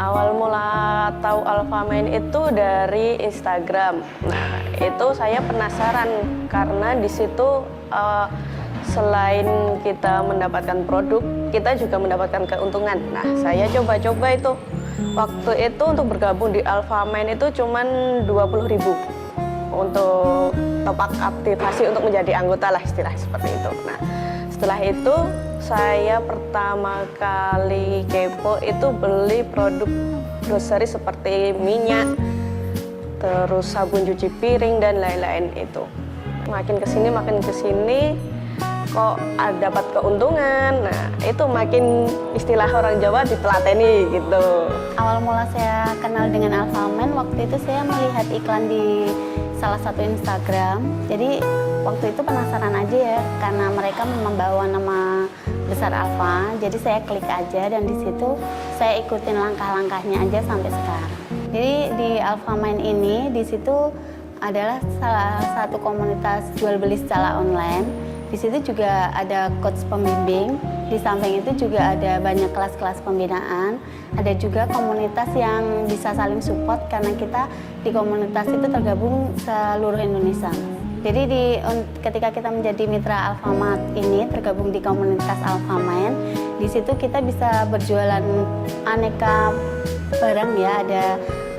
Awal mula tahu Alfamain itu dari Instagram. Nah, itu saya penasaran karena di situ selain kita mendapatkan produk, kita juga mendapatkan keuntungan. Nah, saya coba-coba itu. Waktu itu untuk bergabung di Alfamain itu cuman 20.000 untuk top up aktivasi untuk menjadi anggota lah, istilah seperti itu. Nah, setelah itu saya pertama kali kepo itu beli produk grocery seperti minyak, terus sabun cuci piring dan lain-lain itu. Makin kesini kok dapat keuntungan. Nah, itu makin istilah orang Jawa ditelateni gitu. Awal mula saya kenal dengan Alfamain waktu itu saya melihat iklan di salah satu Instagram. Jadi waktu itu penasaran aja ya, karena mereka membawa nama besar Alfa. Jadi saya klik aja dan di situ saya ikutin langkah-langkahnya aja sampai sekarang. Jadi di Alfamain ini di situ adalah salah satu komunitas jual beli secara online. Di situ juga ada coach pembimbing. Di samping itu juga ada banyak kelas-kelas pembinaan. Ada juga komunitas yang bisa saling support karena kita di komunitas itu tergabung seluruh Indonesia. Jadi ketika kita menjadi mitra Alfamart ini tergabung di komunitas Alfamain, di situ kita bisa berjualan aneka barang ya, ada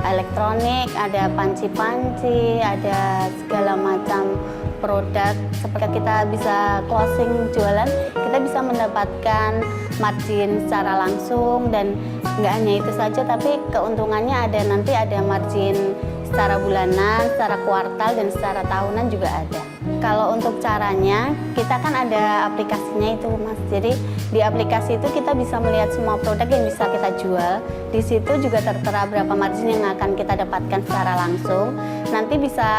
elektronik, ada panci-panci, ada segala macam produk. Seperti kita bisa closing jualan, kita bisa mendapatkan margin secara langsung dan nggak hanya itu saja, tapi keuntungannya nanti ada margin secara bulanan, secara kuartal, dan secara tahunan juga ada. Kalau untuk caranya, kita kan ada aplikasinya itu, Mas. Jadi di aplikasi itu kita bisa melihat semua produk yang bisa kita jual. Di situ juga tertera berapa margin yang akan kita dapatkan secara langsung. Nanti bisa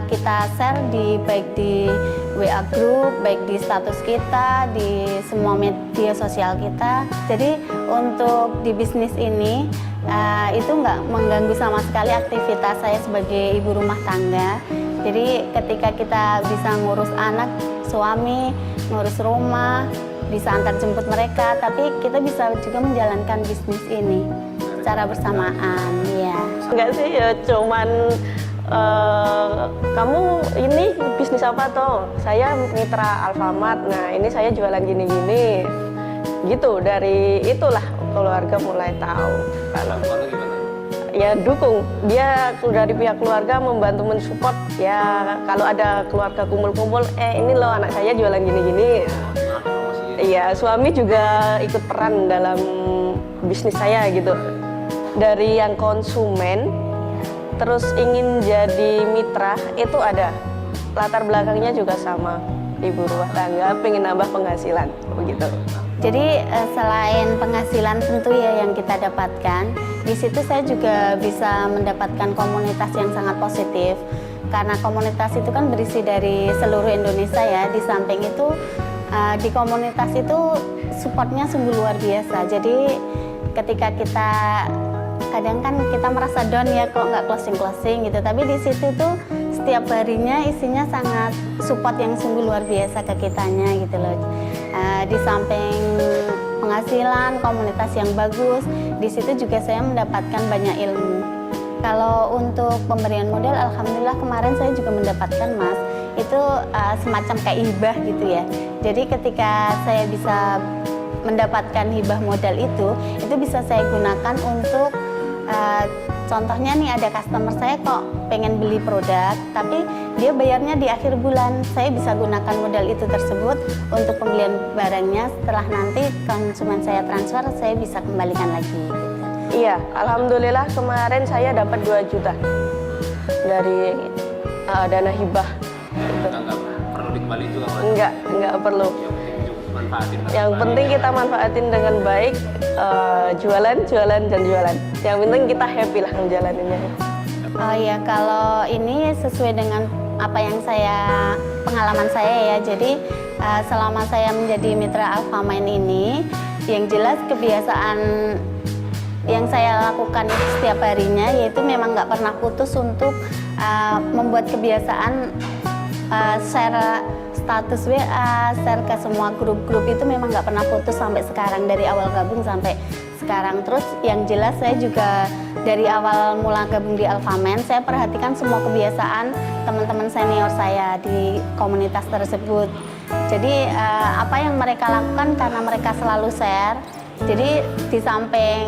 kita share baik di WA group, baik di status kita, di semua media sosial kita. Jadi untuk di bisnis ini itu nggak mengganggu sama sekali aktivitas saya sebagai ibu rumah tangga. Jadi ketika kita bisa ngurus anak, suami, ngurus rumah, bisa antar jemput mereka, tapi kita bisa juga menjalankan bisnis ini secara bersamaan. Ya. Enggak sih, ya cuman kamu ini bisnis apa toh? Saya mitra Alfamart. Nah, ini saya jualan gini-gini. Gitu, dari itulah keluarga mulai tahu. Kalau ya dukung, dia dari pihak keluarga membantu mensupport ya. Kalau ada keluarga kumpul-kumpul, ini loh anak saya jualan gini-gini. Iya, suami juga ikut peran dalam bisnis saya gitu. Dari yang konsumen terus ingin jadi mitra itu ada. Latar belakangnya juga sama, ibu rumah tangga pengen nambah penghasilan begitu. Jadi selain penghasilan tentu ya yang kita dapatkan, di situ saya juga bisa mendapatkan komunitas yang sangat positif. Karena komunitas itu kan berisi dari seluruh Indonesia ya. Di samping itu di komunitas itu supportnya sungguh luar biasa. Jadi ketika kita kadang kan kita merasa down ya, kok nggak closing gitu. Tapi di situ tuh setiap harinya isinya sangat support yang sungguh luar biasa ke kitanya gitu loh. Di samping penghasilan, komunitas yang bagus, di situ juga saya mendapatkan banyak ilmu. Kalau untuk pemberian modal, alhamdulillah kemarin saya juga mendapatkan, Mas. Itu semacam kayak hibah gitu ya. Jadi ketika saya bisa mendapatkan hibah modal itu bisa saya gunakan untuk contohnya nih, ada customer saya kok pengen beli produk tapi dia bayarnya di akhir bulan, saya bisa gunakan modal itu tersebut untuk pembelian barangnya. Setelah nanti konsumen saya transfer, saya bisa kembalikan lagi gitu. Iya, alhamdulillah kemarin saya dapat 2 juta dari dana hibah. Enggak perlu dikembali juga, Mas? Enggak perlu. Yang penting kita manfaatin dengan baik, jualan dan jualan. Yang penting kita happy lah menjalaninya. Oh ya, kalau ini sesuai dengan apa yang pengalaman saya ya. Jadi selama saya menjadi mitra Alfamain ini, yang jelas kebiasaan yang saya lakukan setiap harinya yaitu memang nggak pernah putus untuk membuat kebiasaan share status WA, share ke semua grup-grup itu memang nggak pernah putus sampai sekarang, dari awal gabung sampai sekarang. sekarang. Terus yang jelas saya juga dari awal mula gabung di Alphaman, saya perhatikan semua kebiasaan teman-teman senior saya di komunitas tersebut. Jadi apa yang mereka lakukan karena mereka selalu share. Jadi di samping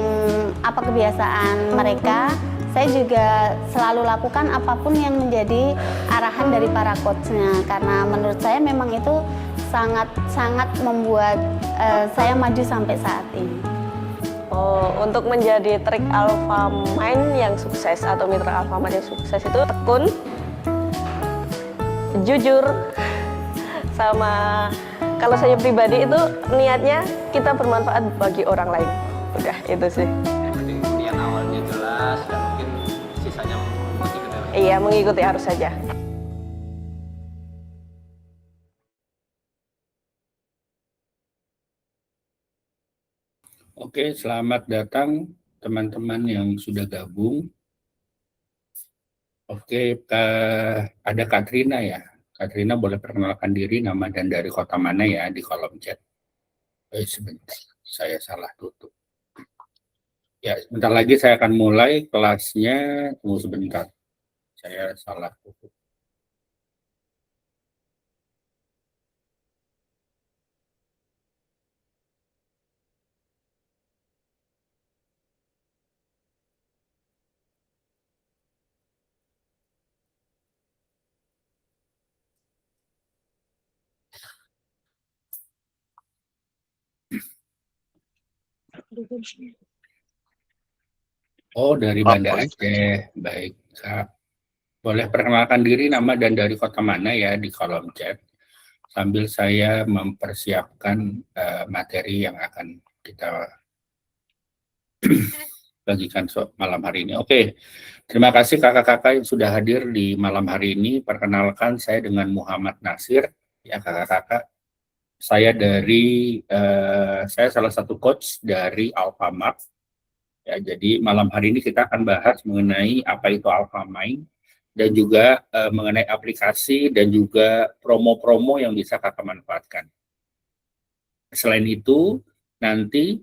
apa kebiasaan mereka, saya juga selalu lakukan apapun yang menjadi arahan dari para coachnya. Karena menurut saya memang itu sangat membuat saya maju sampai saat ini. Oh, untuk menjadi trik Alpha Mind yang sukses atau mitra Alpha Mind yang sukses itu tekun, jujur, sama kalau saya pribadi itu niatnya kita bermanfaat bagi orang lain. Udah itu sih. Jadi niat awalnya jelas dan mungkin sisanya mengikuti kendala. Iya, mengikuti arus saja. Oke, selamat datang teman-teman yang sudah gabung. Oke, ada Katrina ya. Katrina boleh perkenalkan diri, nama dan dari kota mana ya di kolom chat. Sebentar, saya salah tutup. Ya, sebentar lagi saya akan mulai kelasnya. Tunggu sebentar, saya salah tutup. Oh, dari Banda Aceh. Baik, Kak. Boleh perkenalkan diri, nama dan dari kota mana ya di kolom chat. Sambil saya mempersiapkan materi yang akan kita bagikan malam hari ini. Oke, terima kasih kakak-kakak yang sudah hadir di malam hari ini. Perkenalkan, saya dengan Muhammad Nasir. Ya kakak-kakak, saya saya salah satu coach dari Alphamart. Ya, jadi malam hari ini kita akan bahas mengenai apa itu Alphamind dan juga mengenai aplikasi dan juga promo-promo yang bisa kakak manfaatkan. Selain itu, nanti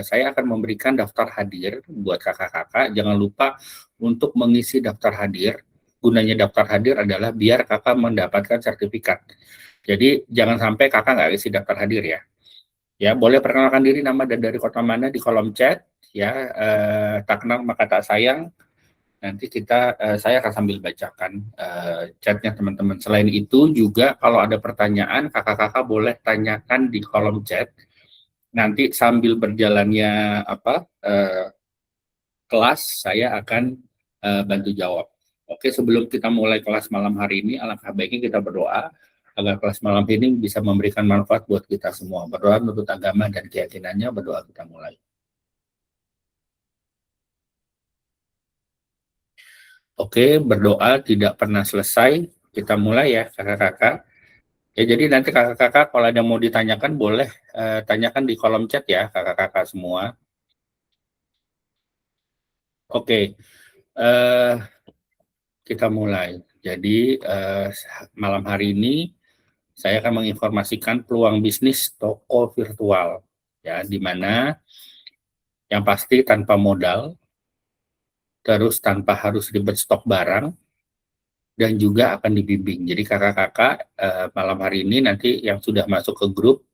saya akan memberikan daftar hadir buat kakak-kakak. Jangan lupa untuk mengisi daftar hadir. Gunanya daftar hadir adalah biar kakak mendapatkan sertifikat. Jadi jangan sampai kakak nggak isi daftar hadir ya. Ya, boleh perkenalkan diri, nama dan dari kota mana di kolom chat. Ya, tak kenal maka tak sayang. Nanti saya akan sambil bacakan chatnya teman-teman. Selain itu juga kalau ada pertanyaan, kakak-kakak boleh tanyakan di kolom chat. Nanti sambil berjalannya kelas, saya akan bantu jawab. Oke, sebelum kita mulai kelas malam hari ini, alangkah baiknya kita berdoa agar kelas malam ini bisa memberikan manfaat buat kita semua. Berdoa menurut agama dan keyakinannya, berdoa kita mulai. Oke, berdoa tidak pernah selesai. Kita mulai ya kakak-kakak. Ya, jadi nanti kakak-kakak kalau ada yang mau ditanyakan boleh tanyakan di kolom chat ya kakak-kakak semua. Oke, kita mulai. Jadi malam hari ini saya akan menginformasikan peluang bisnis toko virtual, ya, di mana yang pasti tanpa modal, terus tanpa harus ribet stok barang, dan juga akan dibimbing. Jadi kakak-kakak malam hari ini nanti yang sudah masuk ke grup,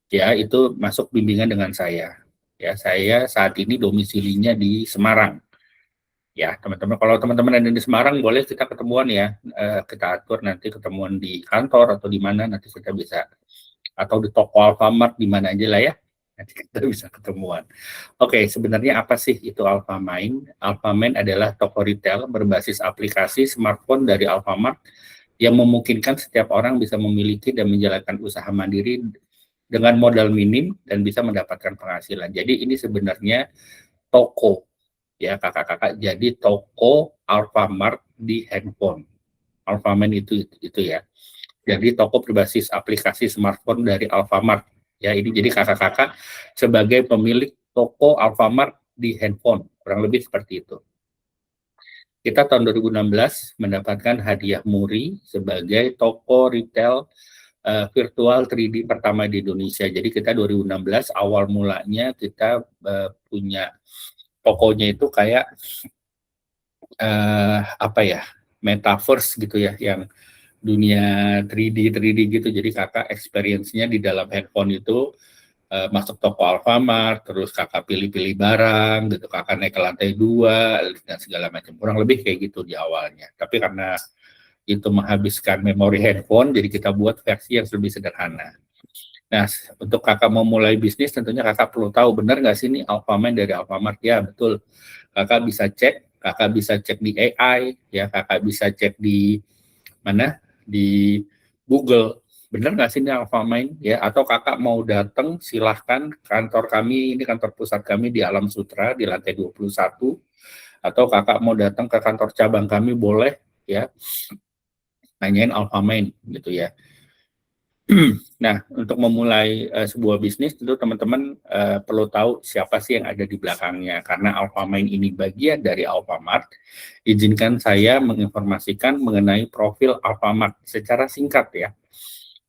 ya itu masuk bimbingan dengan saya. Ya, saya saat ini domisilinya di Semarang. Ya, teman-teman, kalau teman-teman ada di Semarang boleh kita ketemuan ya, kita atur nanti ketemuan di kantor atau di mana nanti kita bisa, atau di toko Alfamart di mana aja lah ya, nanti kita bisa ketemuan. Oke, sebenarnya apa sih itu Alphamind? Alphamind adalah toko retail berbasis aplikasi smartphone dari Alfamart yang memungkinkan setiap orang bisa memiliki dan menjalankan usaha mandiri dengan modal minim dan bisa mendapatkan penghasilan. Jadi ini sebenarnya toko, ya kakak-kakak, jadi toko Alfamart di handphone. Alphamind itu ya. Jadi toko berbasis aplikasi smartphone dari Alfamart. Ya, ini jadi kakak-kakak sebagai pemilik toko Alfamart di handphone, kurang lebih seperti itu. Kita tahun 2016 mendapatkan hadiah MURI sebagai toko retail virtual 3D pertama di Indonesia. Jadi kita 2016 awal mulanya kita punya tokonya itu kayak apa ya, metaverse gitu ya, yang dunia 3D gitu. Jadi kakak experience-nya di dalam handphone itu masuk toko Alfamart, terus kakak pilih-pilih barang gitu, kakak naik ke lantai 2 dan segala macam. Kurang lebih kayak gitu di awalnya. Tapi karena itu menghabiskan memori handphone, jadi kita buat versi yang lebih sederhana. Nah, untuk kakak mau mulai bisnis, tentunya kakak perlu tahu benar nggak sih ini Alfamart dari Alfamart? Ya, betul. Kakak bisa cek di AI, ya, kakak bisa cek di mana? Di Google. Benar nggak sih ini Alfamart? Ya, atau kakak mau datang, silahkan kantor kami, ini kantor pusat kami di Alam Sutra, di lantai 21. Atau kakak mau datang ke kantor cabang kami, boleh, ya, nanyain Alfamart gitu ya. Nah, untuk memulai sebuah bisnis tentu teman-teman perlu tahu siapa sih yang ada di belakangnya. Karena Alfamart ini bagian dari Alfamart, izinkan saya menginformasikan mengenai profil Alfamart secara singkat ya.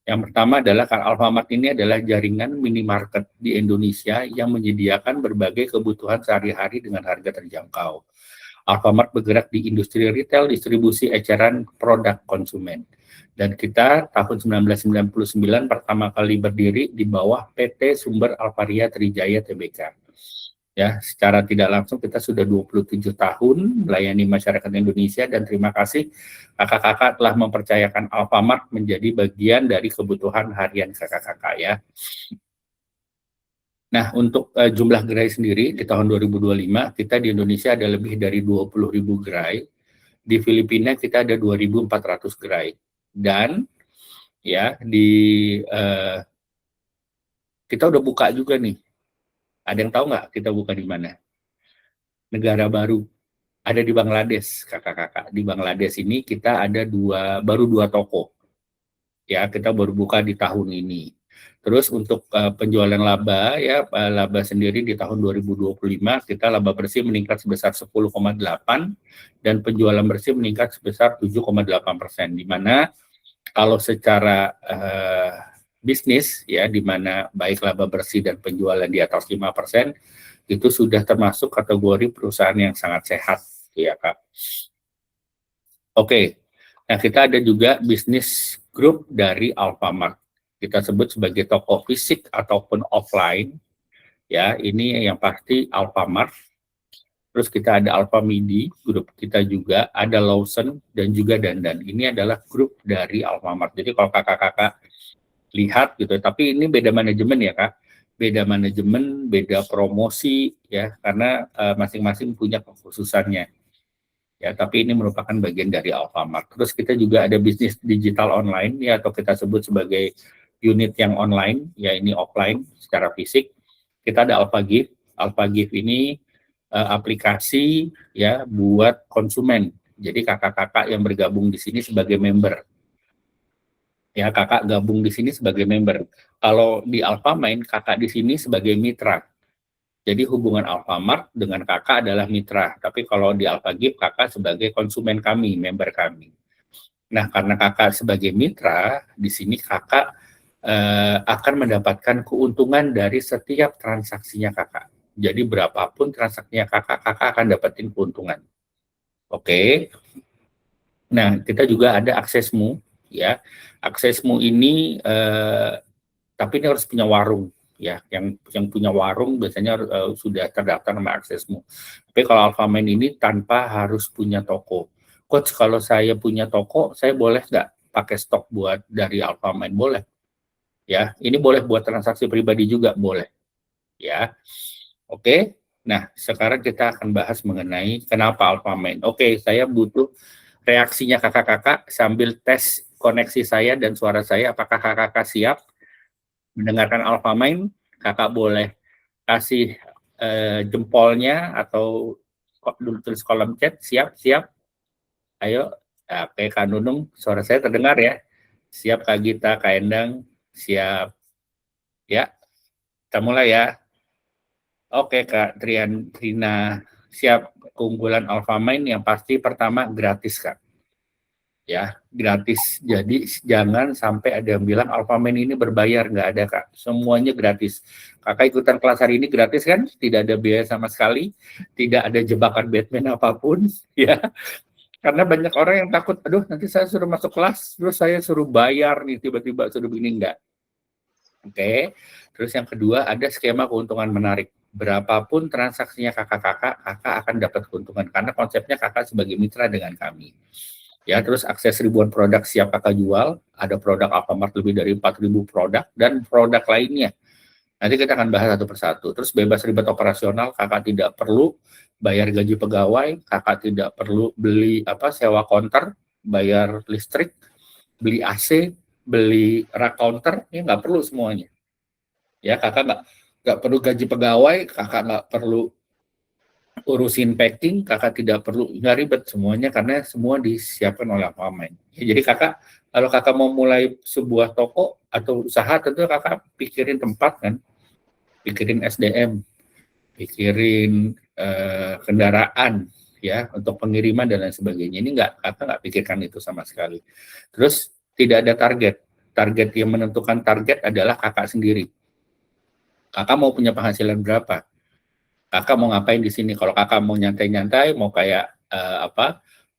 Yang pertama adalah Alfamart ini adalah jaringan minimarket di Indonesia yang menyediakan berbagai kebutuhan sehari-hari dengan harga terjangkau. Alfamart bergerak di industri retail, distribusi eceran produk konsumen. Dan kita tahun 1999 pertama kali berdiri di bawah PT Sumber Alvaria Trijaya Tbk. Ya, secara tidak langsung kita sudah 27 tahun melayani masyarakat Indonesia dan terima kasih kakak-kakak telah mempercayakan Alfamart menjadi bagian dari kebutuhan harian kakak-kakak ya. Nah, untuk jumlah gerai sendiri di tahun 2025, kita di Indonesia ada lebih dari 20.000 gerai. Di Filipina kita ada 2.400 gerai. Dan ya kita udah buka juga nih. Ada yang tahu nggak kita buka di mana? Negara baru. Ada di Bangladesh, kakak-kakak. Di Bangladesh ini kita ada baru dua toko. Ya, kita baru buka di tahun ini. Terus untuk penjualan laba ya laba sendiri di tahun 2025 kita laba bersih meningkat sebesar 10,8 dan penjualan bersih meningkat sebesar 7,8%. Di mana kalau secara bisnis ya di mana baik laba bersih dan penjualan di atas 5% itu sudah termasuk kategori perusahaan yang sangat sehat ya Kak. Oke. Nah, kita ada juga bisnis grup dari Alfamart. Kita sebut sebagai toko fisik ataupun offline. Ya, ini yang pasti Alfamart. Terus kita ada Alfamidi, grup kita juga, ada Lawson dan juga Dandan. Ini adalah grup dari Alfamart. Jadi kalau kakak-kakak lihat gitu, tapi ini beda manajemen ya Kak. Beda manajemen, beda promosi ya, karena masing-masing punya kekhususannya. Ya, tapi ini merupakan bagian dari Alfamart. Terus kita juga ada bisnis digital online ya atau kita sebut sebagai unit yang online, ya ini offline secara fisik. Kita ada AlfaGift. AlfaGift ini aplikasi ya buat konsumen. Jadi kakak-kakak yang bergabung di sini sebagai member. Ya, kakak gabung di sini sebagai member. Kalau di Alfamart, kakak di sini sebagai mitra. Jadi hubungan Alfamart dengan kakak adalah mitra, tapi kalau di AlfaGift kakak sebagai konsumen kami, member kami. Nah, karena kakak sebagai mitra, di sini kakak akan mendapatkan keuntungan dari setiap transaksinya kakak. Jadi berapapun transaksinya kakak akan dapetin keuntungan. Oke. Nah, kita juga ada Aksesmu, ya. Aksesmu ini, tapi ini harus punya warung. Ya, yang punya warung biasanya sudah terdaftar nama Aksesmu. Tapi kalau Alfamart ini tanpa harus punya toko. Coach, kalau saya punya toko, saya boleh nggak pakai stok buat dari Alfamart? Boleh. Ya, ini boleh buat transaksi pribadi juga boleh. Ya, oke. Nah, sekarang kita akan bahas mengenai kenapa Alfamart. Oke, saya butuh reaksinya kakak-kakak sambil tes koneksi saya dan suara saya. Apakah kakak-kakak siap mendengarkan Alfamart? Kakak boleh kasih jempolnya atau tulis kolom chat. Siap. Ayo, oke Kak Nunung, suara saya terdengar ya. Siap Kak Gita, Kak Endang, siap. Ya, kita mulai ya. Oke Kak Trina, siap. Keunggulan Alfamart yang pasti pertama gratis Kak. ya, gratis. Jadi jangan sampai ada yang bilang Alfamart ini berbayar, nggak ada Kak, semuanya gratis. Kakak ikutan kelas hari ini gratis kan, tidak ada biaya sama sekali, tidak ada jebakan Batman apapun, ya. Karena banyak orang yang takut, aduh nanti saya suruh masuk kelas, terus saya suruh bayar nih, tiba-tiba suruh begini, enggak. Oke, terus yang kedua ada skema keuntungan menarik. Berapapun transaksinya kakak akan dapat keuntungan, karena konsepnya kakak sebagai mitra dengan kami. Ya, terus akses ribuan produk siap kakak jual, ada produk Alfamart lebih dari 4.000 produk, dan produk lainnya. Nanti kita akan bahas satu persatu. Terus bebas ribet operasional, kakak tidak perlu bayar gaji pegawai, kakak tidak perlu beli sewa konter, bayar listrik, beli AC, beli rak counter, ya nggak perlu semuanya. Ya, kakak nggak perlu gaji pegawai, kakak nggak perlu urusin packing, kakak tidak perlu, nggak ribet semuanya karena semua disiapkan oleh Alfamart. Ya, jadi kalau kakak mau mulai sebuah toko atau usaha, tentu kakak pikirin tempat kan, pikirin SDM, pikirin kendaraan, ya, untuk pengiriman dan lain sebagainya. Ini kakak nggak pikirkan itu sama sekali. Terus tidak ada target. Target yang menentukan target adalah kakak sendiri. Kakak mau punya penghasilan berapa? Kakak mau ngapain di sini? Kalau kakak mau nyantai-nyantai, mau kayak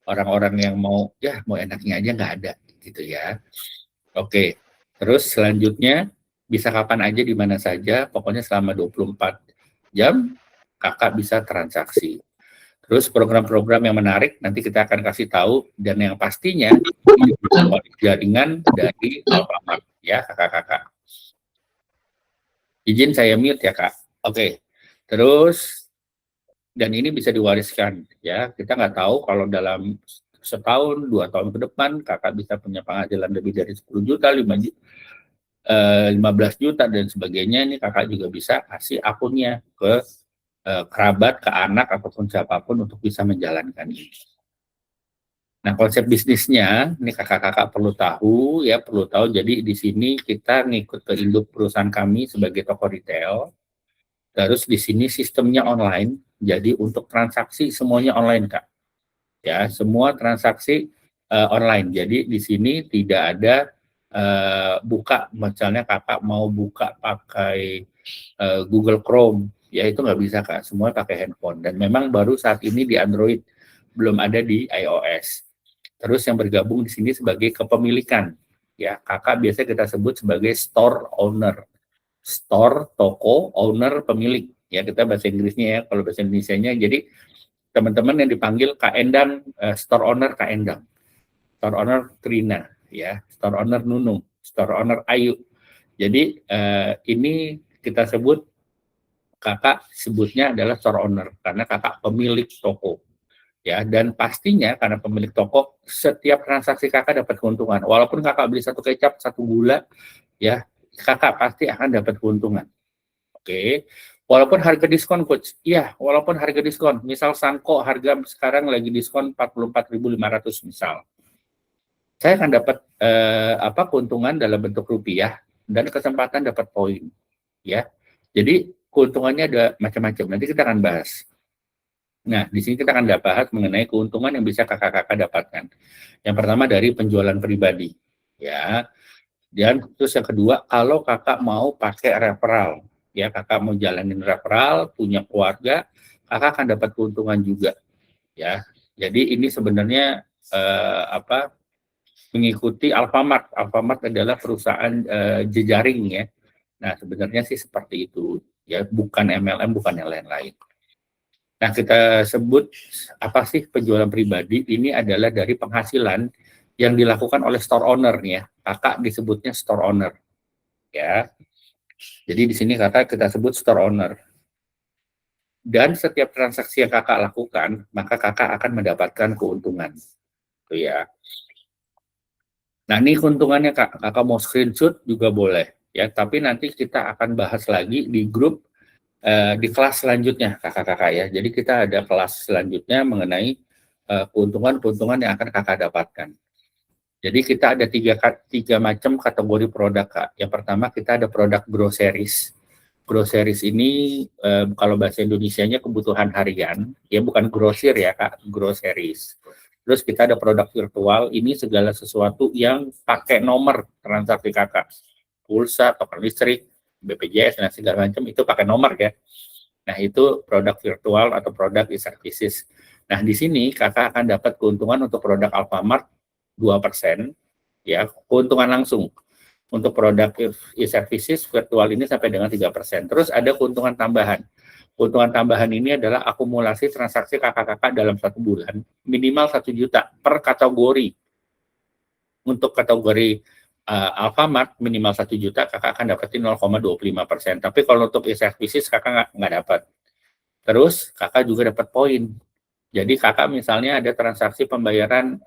orang-orang yang mau enaknya aja, nggak ada gitu ya. Oke. Terus selanjutnya bisa kapan aja di mana saja, pokoknya selama 24 jam kakak bisa transaksi. Terus program-program yang menarik nanti kita akan kasih tahu, dan yang pastinya jaringan dari Alfamart ya kakak-kakak. Izin saya mute ya Kak. Oke. Terus, dan ini bisa diwariskan ya. Kita nggak tahu kalau dalam setahun, 2 tahun ke depan kakak bisa punya penghasilan lebih dari 10 juta, 15 juta dan sebagainya. Ini kakak juga bisa kasih akunnya ke kerabat, ke anak ataupun siapapun untuk bisa menjalankan ini. Nah, konsep bisnisnya ini kakak-kakak perlu tahu ya, perlu tahu. Jadi di sini kita ngikut ke induk perusahaan kami sebagai toko retail. Terus di sini sistemnya online, jadi untuk transaksi semuanya online Kak. Ya, semua transaksi online. Jadi di sini tidak ada buka, misalnya kakak mau buka pakai Google Chrome, ya itu nggak bisa Kak. Semua pakai handphone. Dan memang baru saat ini di Android, belum ada di iOS. Terus yang bergabung di sini sebagai kepemilikan, ya kakak biasa kita sebut sebagai store owner. Store, toko, owner, pemilik. Ya, kita bahasa Inggrisnya ya, kalau bahasa Indonesianya. Jadi, teman-teman yang dipanggil Kak Endang, store owner Kak Endang. Store owner Trina, ya. Store owner Nunung, store owner Ayu. Jadi, ini kita sebut, kakak sebutnya adalah store owner, karena kakak pemilik toko. Ya, dan pastinya karena pemilik toko, setiap transaksi kakak dapat keuntungan. Walaupun kakak beli 1 kecap, 1 gula, ya, kakak pasti akan dapat keuntungan. Oke. Walaupun harga diskon, Coach. Iya, walaupun harga diskon. Misal Sanko harga sekarang lagi diskon 44.500 misal. Saya akan dapat keuntungan dalam bentuk rupiah dan kesempatan dapat poin, ya. Jadi keuntungannya ada macam-macam. Nanti kita akan bahas. Nah, di sini kita akan bahas mengenai keuntungan yang bisa kakak-kakak dapatkan. Yang pertama dari penjualan pribadi, ya. Dan terus yang kedua, kalau kakak mau pakai referral, ya kakak mau jalanin referral, punya keluarga, kakak akan dapat keuntungan juga, ya. Jadi ini sebenarnya mengikuti Alfamart. Alfamart adalah perusahaan jejaring ya. Nah sebenarnya sih seperti itu, ya bukan MLM, bukan yang lain-lain. Nah kita sebut apa sih penjualan pribadi? Ini adalah dari penghasilan yang dilakukan oleh store owner nih ya. Kakak disebutnya store owner. Ya. Jadi di sini kakak kita sebut store owner. Dan setiap transaksi yang kakak lakukan, maka kakak akan mendapatkan keuntungan. Tuh ya. Nah, ini keuntungannya kakak mau screenshot juga boleh ya, tapi nanti kita akan bahas lagi di grup di kelas selanjutnya kakak-kakak ya. Jadi kita ada kelas selanjutnya mengenai keuntungan-keuntungan yang akan kakak dapatkan. Jadi kita ada tiga macam kategori produk Kak. Yang pertama kita ada produk groceries. Groceries ini kalau bahasa Indonesianya kebutuhan harian, ya bukan grosir ya Kak, groceries. Terus kita ada produk virtual, ini segala sesuatu yang pakai nomor transaksi kakak. Pulsa, token listrik, BPJS, dan segala macam itu pakai nomor ya. Nah, itu produk virtual atau produk e-services. Nah, di sini kakak akan dapat keuntungan untuk produk Alfamart 2%, ya, keuntungan langsung. Untuk produk e-services virtual ini sampai dengan 3%. Terus ada keuntungan tambahan. Keuntungan tambahan ini adalah akumulasi transaksi kakak-kakak dalam 1 bulan, minimal 1 juta per kategori. Untuk kategori Alfamart minimal 1 juta, kakak akan dapetin 0,25%. Tapi kalau untuk e-services kakak nggak dapat. Terus kakak juga dapat poin. Jadi kakak misalnya ada transaksi pembayaran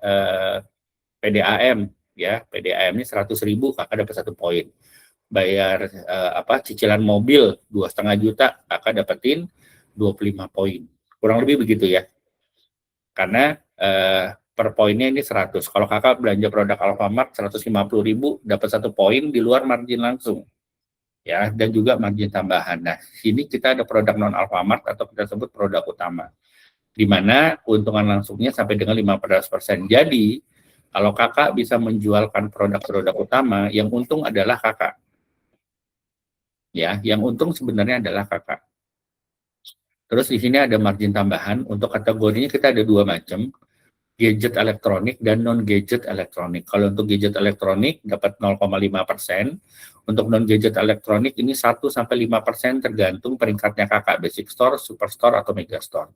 PDAM, ya PDAM ini 100.000, kakak dapat 1 poin. Bayar cicilan mobil 2,5 juta, kakak dapetin 25 poin. Kurang lebih begitu ya. Karena per poinnya ini 100. Kalau kakak belanja produk Alfamart 150.000, dapat 1 poin di luar margin langsung. Ya, dan juga margin tambahan. Nah, sini kita ada produk non Alfamart atau kita sebut produk utama, di mana keuntungan langsungnya sampai dengan 15%. Jadi, kalau kakak bisa menjualkan produk-produk utama, yang untung adalah kakak. Ya, yang untung sebenarnya adalah kakak. Terus di sini ada margin tambahan. Untuk kategorinya kita ada 2 macam, gadget elektronik dan non-gadget elektronik. Kalau untuk gadget elektronik dapat 0,5%. Untuk non-gadget elektronik ini 1-5% tergantung peringkatnya kakak, basic store, superstore, atau megastore.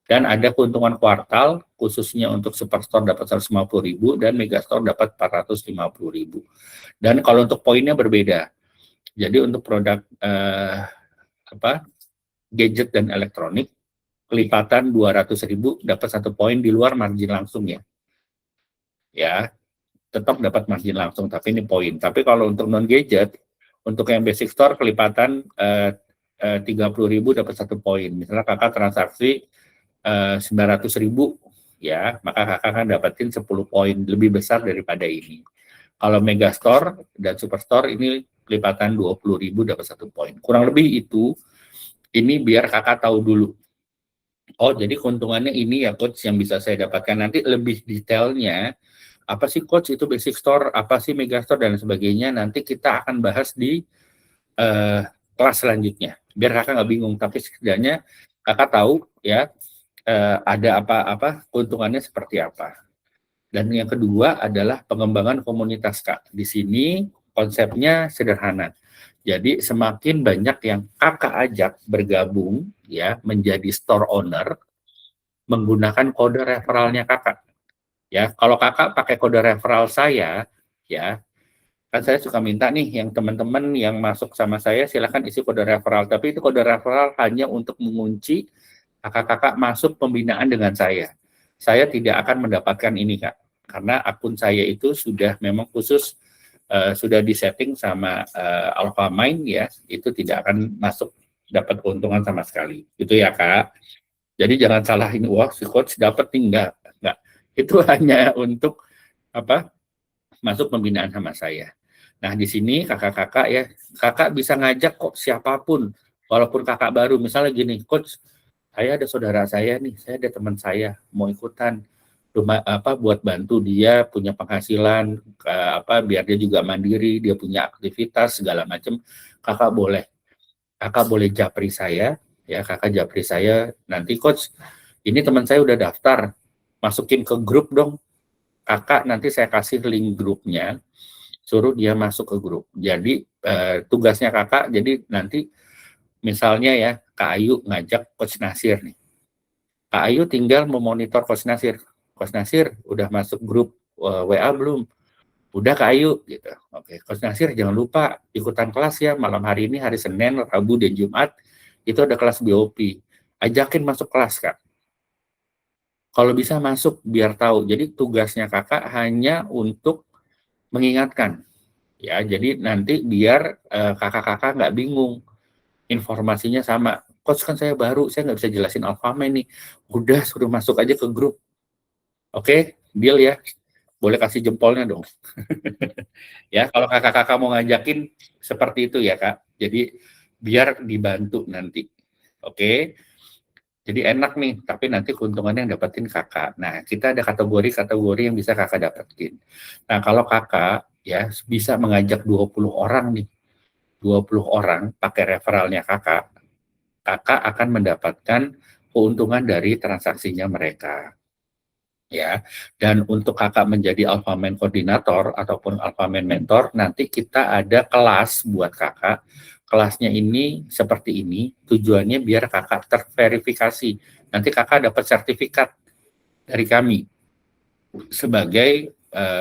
Dan ada keuntungan kuartal, khususnya untuk superstore dapat 150.000 dan megastore dapat 450.000. Dan kalau untuk poinnya berbeda. Jadi untuk produk gadget dan elektronik, kelipatan 200.000 dapat 1 poin di luar margin langsung ya. Ya, tetap dapat margin langsung, tapi ini poin. Tapi kalau untuk non gadget, untuk yang basic store kelipatan 30.000 dapat 1 poin. Misalnya kakak transaksi 900.000 ya, maka kakak akan dapetin 10 poin lebih besar daripada ini. Kalau megastore dan superstore ini kelipatan 20.000 dapat 1 poin. Kurang lebih itu. Ini biar kakak tahu dulu. Oh, jadi keuntungannya ini ya coach yang bisa saya dapatkan. Nanti lebih detailnya, apa sih coach itu basic store, apa sih megastore dan sebagainya, nanti kita akan bahas di kelas selanjutnya. Biar kakak nggak bingung, tapi setidaknya kakak tahu ya ada apa-apa, keuntungannya seperti apa. Dan yang kedua adalah pengembangan komunitas, Kak. Di sini konsepnya sederhana. Jadi semakin banyak yang kakak ajak bergabung ya menjadi store owner menggunakan kode referralnya kakak. Ya, kalau kakak pakai kode referral saya, ya kan saya suka minta nih yang teman-teman yang masuk sama saya silakan isi kode referral. Tapi itu kode referral hanya untuk mengunci kakak-kakak masuk pembinaan dengan saya. Saya tidak akan mendapatkan ini, Kak, karena akun saya itu sudah memang khusus sudah disetting sama Alfamind ya, itu tidak akan masuk dapat keuntungan sama sekali. Gitu ya, Kak. Jadi jangan salah ini, wah si coach dapat nih, enggak. Itu hanya untuk masuk pembinaan sama saya. Nah, di sini kakak-kakak ya, kakak bisa ngajak kok siapapun, walaupun kakak baru. Misalnya gini, coach, saya ada saudara saya nih, saya ada teman saya mau ikutan buat bantu dia punya penghasilan, biar dia juga mandiri, dia punya aktivitas segala macam. Kakak boleh japri saya, ya kakak japri saya. Nanti coach, ini teman saya udah daftar, masukin ke grup dong. Kakak nanti saya kasih link grupnya, suruh dia masuk ke grup. Jadi tugasnya kakak, jadi nanti misalnya ya Kak Ayu ngajak Coach Nasir nih. Kak Ayu tinggal memonitor Coach Nasir. Coach Nasir udah masuk grup WA belum? Udah Kak Ayu gitu. Oke, Coach Nasir jangan lupa ikutan kelas ya, malam hari ini hari Senin, Rabu dan Jumat itu ada kelas BOP. Ajakin masuk kelas, Kak. Kalau bisa masuk biar tahu. Jadi tugasnya kakak hanya untuk mengingatkan. Ya, jadi nanti biar kakak-kakak nggak bingung. Informasinya sama. Coach kan saya baru, saya nggak bisa jelasin Alfamind nih. Udah suruh masuk aja ke grup. Oke, deal ya. Boleh kasih jempolnya dong. Ya, kalau kakak-kakak mau ngajakin seperti itu ya, Kak. Jadi biar dibantu nanti. Oke. Jadi enak nih, tapi nanti keuntungannya yang dapetin kakak. Nah, kita ada kategori-kategori yang bisa kakak dapetin. Nah, kalau kakak ya bisa mengajak 20 orang nih, 20 orang pakai referralnya kakak, kakak akan mendapatkan keuntungan dari transaksinya mereka. Ya, dan untuk kakak menjadi Alphaman koordinator ataupun Alphaman mentor, nanti kita ada kelas buat kakak. Kelasnya ini seperti ini, tujuannya biar kakak terverifikasi. Nanti kakak dapat sertifikat dari kami sebagai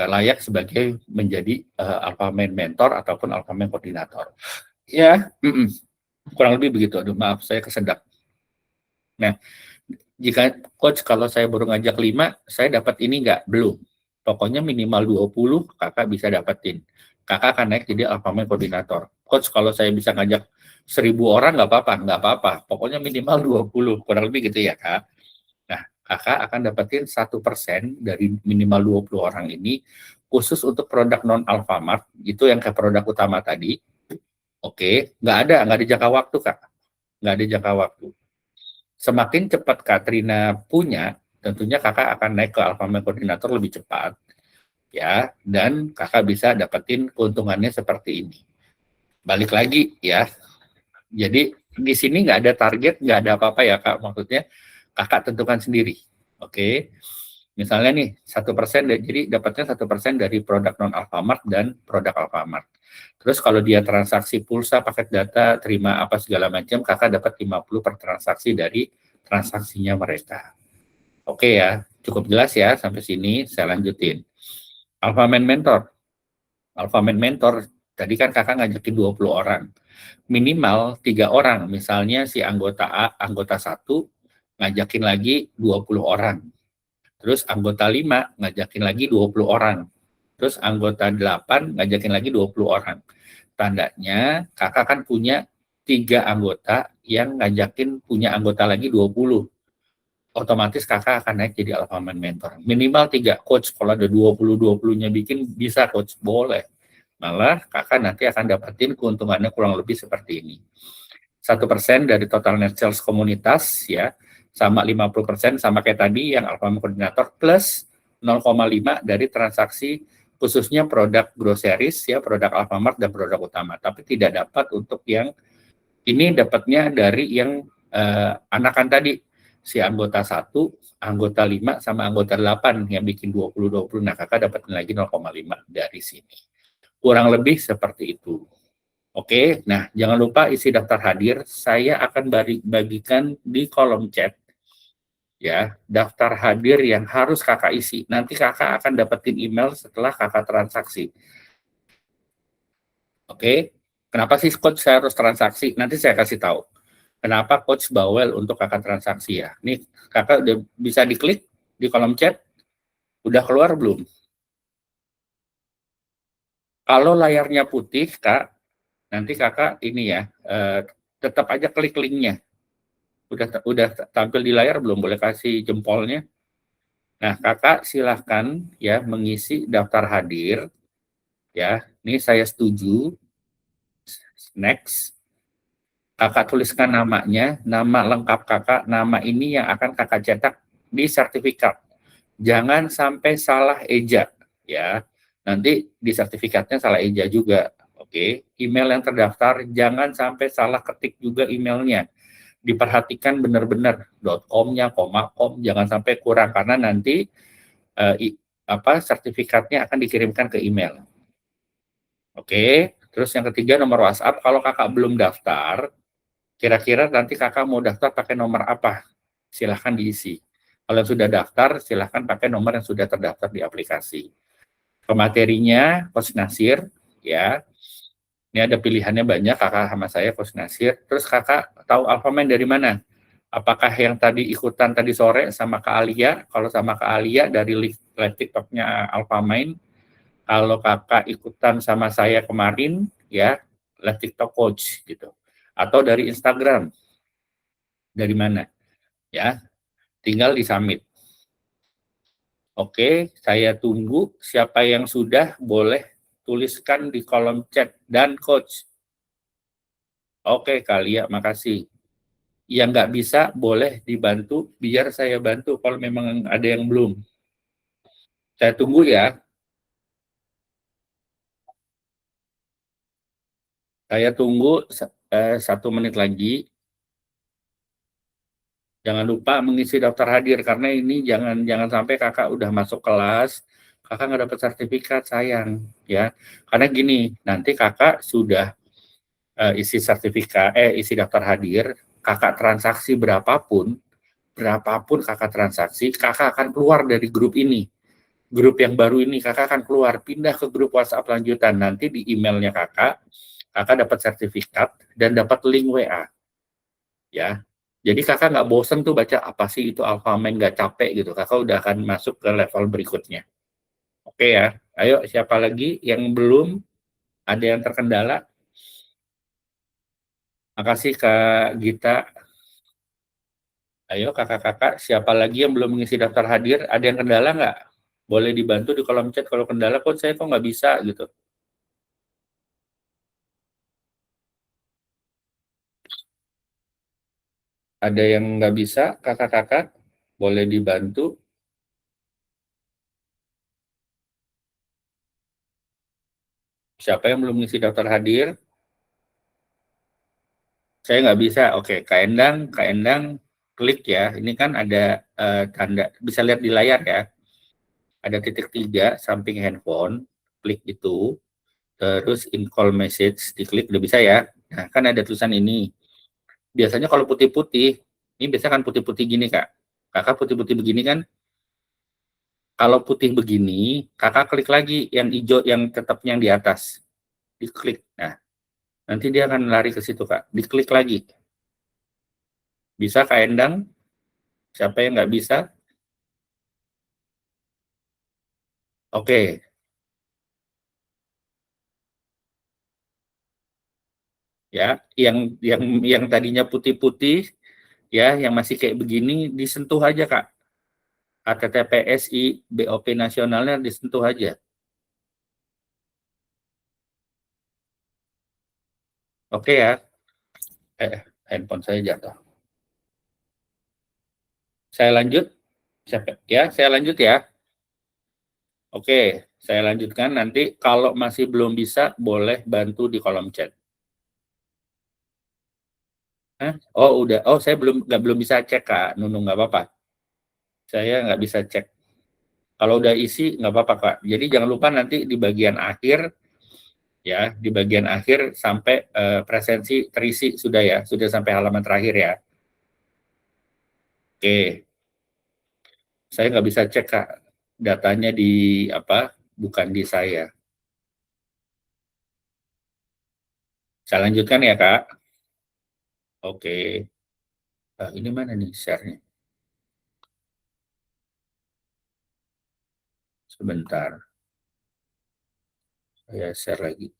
layak sebagai menjadi Alphaman mentor ataupun Alphaman koordinator. Ya, kurang lebih begitu. Aduh, maaf, saya kesedak. Nah, jika coach kalau saya baru ngajak 5, saya dapat ini nggak? Belum. Pokoknya minimal 20 kakak bisa dapetin. Kakak akan naik jadi Alphaman koordinator. Coach kalau saya bisa ngajak 1.000 orang nggak apa-apa. Pokoknya minimal 20, kurang lebih gitu ya kak. Nah, kakak akan dapetin 1% dari minimal 20 orang ini khusus untuk produk non Alfamart, itu yang kayak produk utama tadi. Oke, nggak ada jangka waktu kak. Nggak ada jangka waktu. Semakin cepat Katrina punya, tentunya kakak akan naik ke Alphaman koordinator lebih cepat, ya, dan kakak bisa dapetin keuntungannya seperti ini. Balik lagi ya, jadi di sini nggak ada target, nggak ada apa-apa ya kak, maksudnya kakak tentukan sendiri, oke? Misalnya nih 1%, jadi dapatnya 1% dari produk non Alfamart dan produk Alfamart. Terus kalau dia transaksi pulsa, paket data, terima apa segala macam, kakak dapat 50 per transaksi dari transaksinya mereka. Oke ya, cukup jelas ya sampai sini, saya lanjutin. Alphaman Mentor. Alphaman Mentor, tadi kan kakak ngajakin 20 orang. Minimal 3 orang, misalnya si anggota A, anggota 1, ngajakin lagi 20 orang. Terus anggota 5, ngajakin lagi 20 orang. Terus anggota 8 ngajakin lagi 20 orang. Tandanya kakak kan punya 3 anggota yang ngajakin punya anggota lagi 20. Otomatis kakak akan naik jadi Alphaman mentor. Minimal 3 coach, kalau ada 20-20-nya bikin bisa coach, boleh. Malah kakak nanti akan dapetin keuntungannya kurang lebih seperti ini. 1% dari total net sales komunitas ya, sama 50% sama kayak tadi yang Alphaman koordinator plus 0,5 dari transaksi khususnya produk groceries ya, produk Alfamart dan produk utama. Tapi tidak dapat untuk yang ini, dapatnya dari yang anakan tadi, si anggota 1, anggota 5 sama anggota 8 yang bikin 20-20. Nah, kakak dapat lagi 0,5 dari sini. Kurang lebih seperti itu. Oke, nah jangan lupa isi daftar hadir. Saya akan bagikan di kolom chat ya, daftar hadir yang harus kakak isi. Nanti kakak akan dapetin email setelah kakak transaksi. Oke, kenapa sih coach saya harus transaksi? Nanti saya kasih tahu. Kenapa coach bawel untuk kakak transaksi ya? Nih kakak udah bisa diklik di kolom chat. Udah keluar belum? Kalau layarnya putih kak, nanti kakak ini ya, tetap aja klik linknya. Udah tampil di layar belum? Boleh kasih jempolnya. Nah, kakak silahkan ya mengisi daftar hadir. Ya, ini saya setuju. Next. Kakak tuliskan namanya, nama lengkap kakak, nama ini yang akan kakak cetak di sertifikat. Jangan sampai salah eja, ya. Nanti di sertifikatnya salah eja juga. Oke, email yang terdaftar jangan sampai salah ketik juga emailnya. Diperhatikan benar-benar .com-nya, .com, jangan sampai kurang karena nanti sertifikatnya akan dikirimkan ke email. Oke, terus yang ketiga nomor WhatsApp. Kalau kakak belum daftar, kira-kira nanti kakak mau daftar pakai nomor apa? Silahkan diisi. Kalau yang sudah daftar, silahkan pakai nomor yang sudah terdaftar di aplikasi. Pematerinya, Coach Nasir, ya. Ini ada pilihannya banyak, kakak sama saya, Coach Nasir. Terus kakak tahu Alphaman dari mana? Apakah yang tadi ikutan tadi sore sama Kak Alia? Kalau sama Kak Alia dari live TikToknya Alphaman. Kalau kakak ikutan sama saya kemarin, ya, live TikTok Coach, gitu. Atau dari Instagram. Dari mana? Ya, tinggal di submit. Oke, saya tunggu siapa yang sudah boleh tuliskan di kolom chat dan coach. Oke, Kalia, makasih. Yang nggak bisa boleh dibantu, biar saya bantu kalau memang ada yang belum. Saya tunggu ya. Saya tunggu 1 menit lagi. Jangan lupa mengisi daftar hadir karena ini jangan jangan sampai kakak udah masuk kelas, kakak nggak dapat sertifikat, sayang ya. Karena gini, nanti kakak sudah isi daftar hadir, kakak transaksi berapapun kakak transaksi, kakak akan keluar dari grup ini. Grup yang baru ini kakak akan keluar, pindah ke grup WhatsApp lanjutan. Nanti di emailnya kakak dapat sertifikat dan dapat link WA. Ya, jadi kakak nggak bosen tuh baca apa sih itu Alfamart, nggak capek gitu. Kakak udah akan masuk ke level berikutnya. Oke ya, ayo siapa lagi yang belum, ada yang terkendala? Makasih Kak Gita. Ayo kakak-kakak, siapa lagi yang belum mengisi daftar hadir? Ada yang kendala nggak? Boleh dibantu di kolom chat kalau kendala, kok saya kok nggak bisa gitu. Ada yang nggak bisa, kakak-kakak? Boleh dibantu. Siapa yang belum mengisi daftar hadir? Saya nggak bisa. Oke, Kak Endang klik ya. Ini kan ada tanda, bisa lihat di layar ya. Ada titik 3 samping handphone. Klik itu. Terus in call message, diklik, udah bisa ya. Nah, kan ada tulisan ini. Biasanya kalau putih-putih, ini biasanya kan putih-putih gini, Kak. Kakak putih-putih begini kan. Kalau putih begini, kakak klik lagi yang hijau, yang tetap yang di atas. Diklik. Nah, nanti dia akan lari ke situ, Kak. Diklik lagi. Bisa, Kak Endang? Siapa yang nggak bisa? Oke, ya, yang tadinya putih-putih, ya, yang masih kayak begini, disentuh aja, Kak. HTTPSI BOP nasionalnya disentuh aja. Oke ya. Handphone saya jatuh. Saya lanjut. Ya, saya lanjut ya. Oke, saya lanjutkan. Nanti kalau masih belum bisa, boleh bantu di kolom chat. Hah? Oh, udah. Oh, saya belum bisa cek, Kak. Nunung, nggak apa-apa. Saya nggak bisa cek. Kalau udah isi, nggak apa-apa, Kak. Jadi jangan lupa nanti di bagian akhir, ya, di bagian akhir sampai presensi terisi sudah ya, sudah sampai halaman terakhir ya. Oke, saya nggak bisa cek, Kak. Datanya di apa? Bukan di saya. Saya lanjutkan ya, Kak. Oke. Ini mana nih share-nya? Sebentar. Saya share lagi.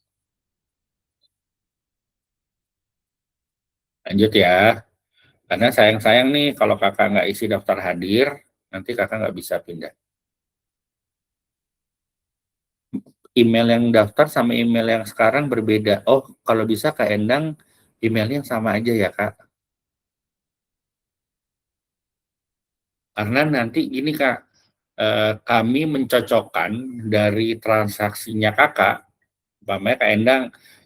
Lanjut ya. Karena sayang-sayang nih kalau kakak nggak isi daftar hadir, nanti kakak nggak bisa pindah. Email yang daftar sama email yang sekarang berbeda. Oh, kalau bisa Kak Endang, emailnya sama aja ya, Kak. Karena nanti gini, Kak, kami mencocokkan dari transaksinya kakak, umpamanya Kak Endang,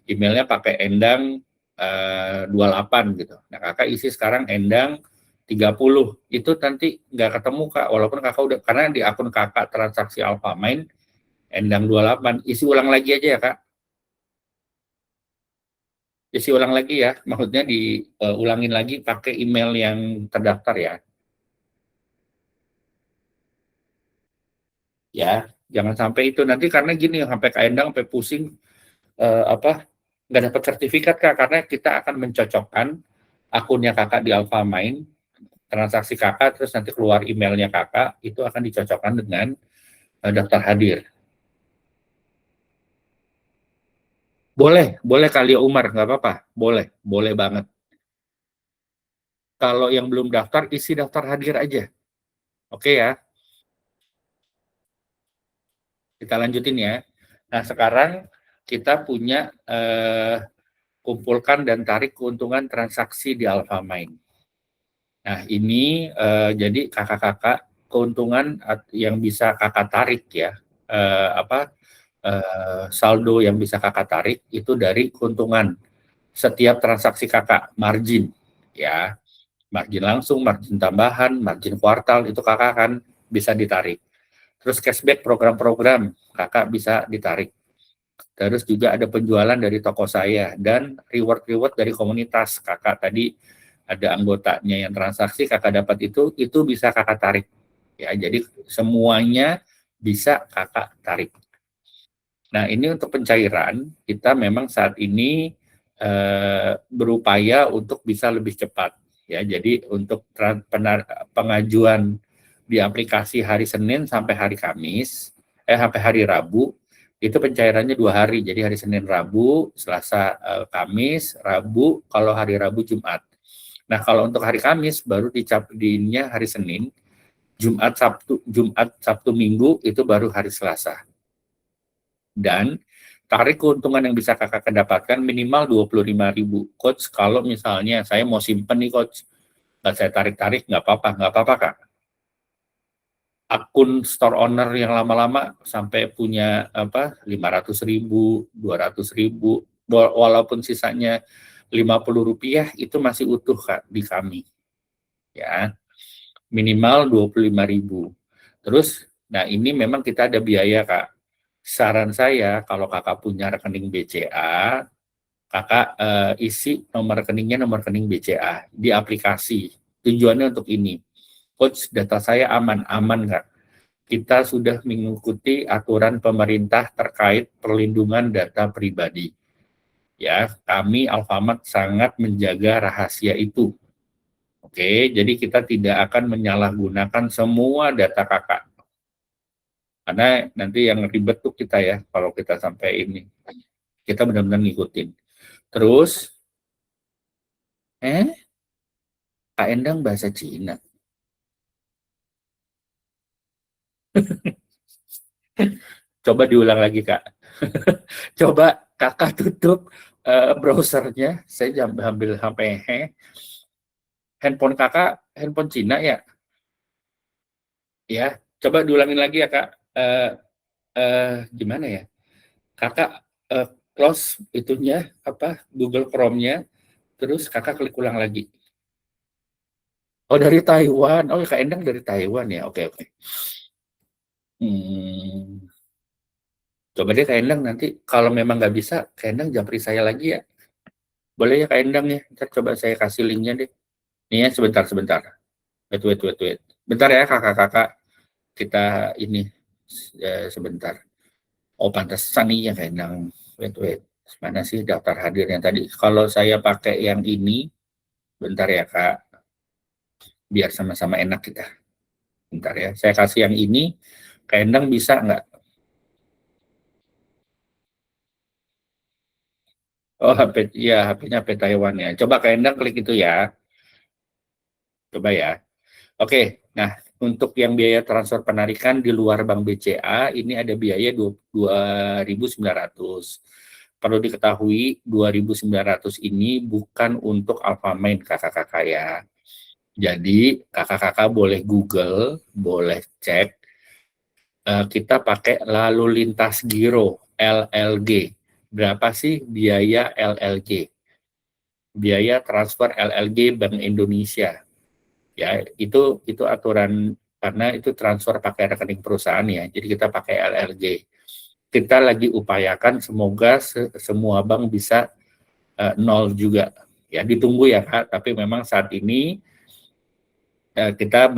emailnya pakai Endang 28 gitu. Nah, kakak isi sekarang Endang 30. Itu nanti nggak ketemu, Kak, walaupun kakak udah, karena di akun kakak transaksi Alfamart, Endang 28, isi ulang lagi aja ya, Kak. Isi ulang lagi ya, maksudnya diulangin lagi pakai email yang terdaftar ya. Ya, jangan sampai itu nanti, karena gini, sampai Kak Endang sampai pusing nggak dapat sertifikat, Kak, karena kita akan mencocokkan akunnya kakak di Alfamart, transaksi kakak, terus nanti keluar emailnya kakak, itu akan dicocokkan dengan daftar hadir. Boleh kali ya Umar, nggak apa-apa, boleh banget. Kalau yang belum daftar, isi daftar hadir aja. Oke ya, kita lanjutin ya. Nah, sekarang kita punya kumpulkan dan tarik keuntungan transaksi di Alfamart. Nah, ini jadi kakak-kakak keuntungan yang bisa kakak tarik ya, saldo yang bisa kakak tarik itu dari keuntungan setiap transaksi kakak, margin ya, margin langsung, margin tambahan, margin kuartal itu kakak kan bisa ditarik. Terus cashback program-program kakak bisa ditarik. Terus juga ada penjualan dari toko saya dan reward-reward dari komunitas. Kakak tadi ada anggotanya yang transaksi, kakak dapat itu bisa kakak tarik. Ya, jadi semuanya bisa kakak tarik. Nah, ini untuk pencairan, kita memang saat ini berupaya untuk bisa lebih cepat. Ya, jadi untuk pengajuan di aplikasi hari Senin sampai hari Kamis, sampai hari Rabu, itu pencairannya 2 hari. Jadi hari Senin, Rabu, Selasa, Kamis, Rabu, kalau hari Rabu, Jumat. Nah, kalau untuk hari Kamis baru diinnya hari Senin, Jumat, Sabtu, Minggu itu baru hari Selasa. Dan tarik keuntungan yang bisa kakak dapatkan minimal 25.000. Coach, kalau misalnya saya mau simpen nih coach, saya tarik-tarik nggak apa-apa kak. Akun store owner yang lama-lama sampai punya 500.000, 200.000, walaupun sisanya Rp50 itu masih utuh kak di kami. Ya, minimal 25.000. Terus, nah ini memang kita ada biaya kak. Saran saya kalau kakak punya rekening BCA, kakak isi nomor rekening BCA di aplikasi. Tujuannya untuk ini. Coach, data saya aman nggak? Kita sudah mengikuti aturan pemerintah terkait perlindungan data pribadi. Ya, kami Alfamart sangat menjaga rahasia itu. Oke, jadi kita tidak akan menyalahgunakan semua data kakak. Karena nanti yang ribet tuh kita ya, kalau kita sampai ini. Kita benar-benar ngikutin. Terus, Kak Endang bahasa Cina. Coba diulang lagi, Kak. Coba kakak tutup browsernya. Saya ambil HP. Handphone kakak, handphone Cina ya? Ya, coba diulangin lagi ya, Kak. Gimana ya? Kakak close itunya, Google Chrome-nya, terus kakak klik ulang lagi. Oh, dari Taiwan. Oh, Kak Endang dari Taiwan ya. Oke. Coba deh Kak Endang nanti, kalau memang nggak bisa, Kak Endang japri saya lagi ya. Boleh ya Kak Endang ya? Ntar coba saya kasih linknya deh. Nih ya, sebentar. Wait. Bentar ya kakak-kakak. Kita ini, sebentar. Oh, pantesan nih ya Kak Endang. Wait. Mana sih daftar hadirnya tadi? Kalau saya pakai yang ini, bentar ya Kak. Biar sama-sama enak kita. Bentar ya, saya kasih yang ini. Kak Endang bisa nggak? Oh, HP-nya HP Taiwan ya. Coba Kak Endang klik itu ya. Coba ya. Oke, nah untuk yang biaya transfer penarikan di luar Bank BCA, ini ada biaya 2.900. Perlu diketahui 2.900 ini bukan untuk Alfamain kakak-kakak ya. Jadi kakak-kakak boleh Google, boleh cek, kita pakai lalu lintas giro, LLG. Berapa sih biaya LLG? Biaya transfer LLG Bank Indonesia. Ya, itu aturan karena itu transfer pakai rekening perusahaan ya. Jadi kita pakai LLG. Kita lagi upayakan semoga semua bank bisa nol juga. Ya, ditunggu ya Kak, tapi memang saat ini kita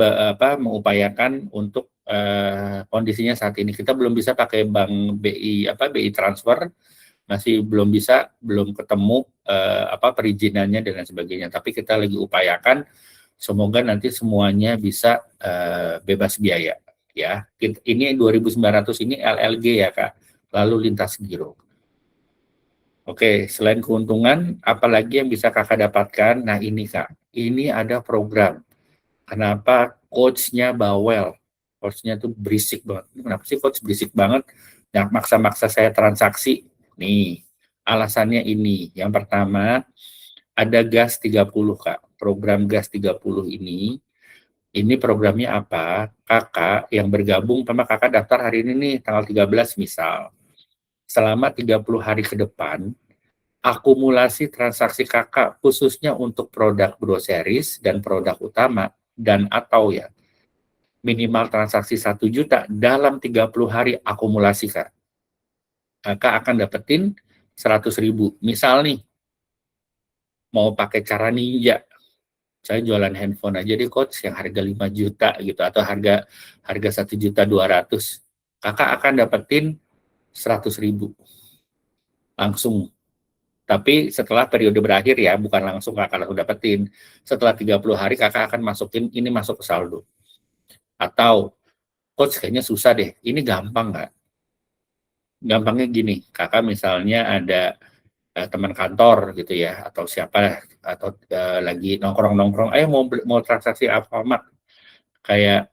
mengupayakan untuk kondisinya saat ini kita belum bisa pakai bank BI transfer, masih belum ketemu perizinannya dan lain sebagainya. Tapi kita lagi upayakan semoga nanti semuanya bisa bebas biaya ya. Ini 2.900 ini LLG ya Kak, lalu lintas giro. Oke, selain keuntungan, apalagi yang bisa kakak dapatkan? Nah ini Kak, ini ada program. Kenapa coach-nya bawel? Coach-nya tuh berisik banget. Kenapa sih coach berisik banget? Yang maksa-maksa saya transaksi? Nih, alasannya ini. Yang pertama, ada gas 30 Kak. program Gas 30 ini programnya apa? Kakak yang bergabung sama kakak daftar hari ini nih, tanggal 13 misal. Selama 30 hari ke depan, akumulasi transaksi kakak khususnya untuk produk groceries dan produk utama dan atau ya minimal transaksi 1 juta dalam 30 hari akumulasi kak. Kakak akan dapetin 100.000. Misal nih, mau pakai cara ninja, saya jualan handphone aja deh coach yang harga 5 juta gitu atau harga 1.200.000. Kakak akan dapetin 100.000 langsung. Tapi setelah periode berakhir ya, bukan langsung kakak langsung dapetin. Setelah 30 hari kakak akan masukin ini masuk ke saldo. Atau coach kayaknya susah deh. Ini gampang nggak? Gampangnya gini, kakak misalnya ada teman kantor gitu ya atau siapa atau lagi nongkrong-nongkrong, mau transaksi Alfamart kayak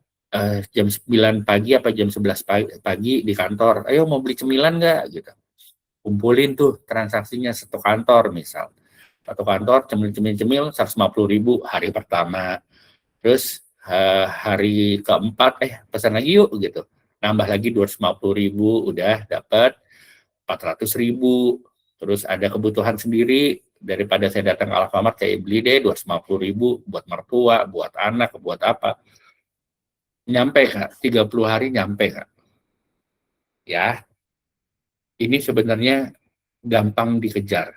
jam 9 pagi apa jam 11 pagi di kantor, ayo mau beli cemilan nggak gitu. Kumpulin tuh transaksinya satu kantor misal. Satu kantor cemil-cemil 150.000 hari pertama. Terus hari keempat pesan lagi yuk gitu. Nambah lagi 250.000 udah dapat 400.000. Terus ada kebutuhan sendiri, daripada saya datang ke Alfamart saya beli deh 250.000 buat mertua, buat anak, buat apa. Nyampe Kak, 30 hari nyampe Kak. Ya, ini sebenarnya gampang dikejar.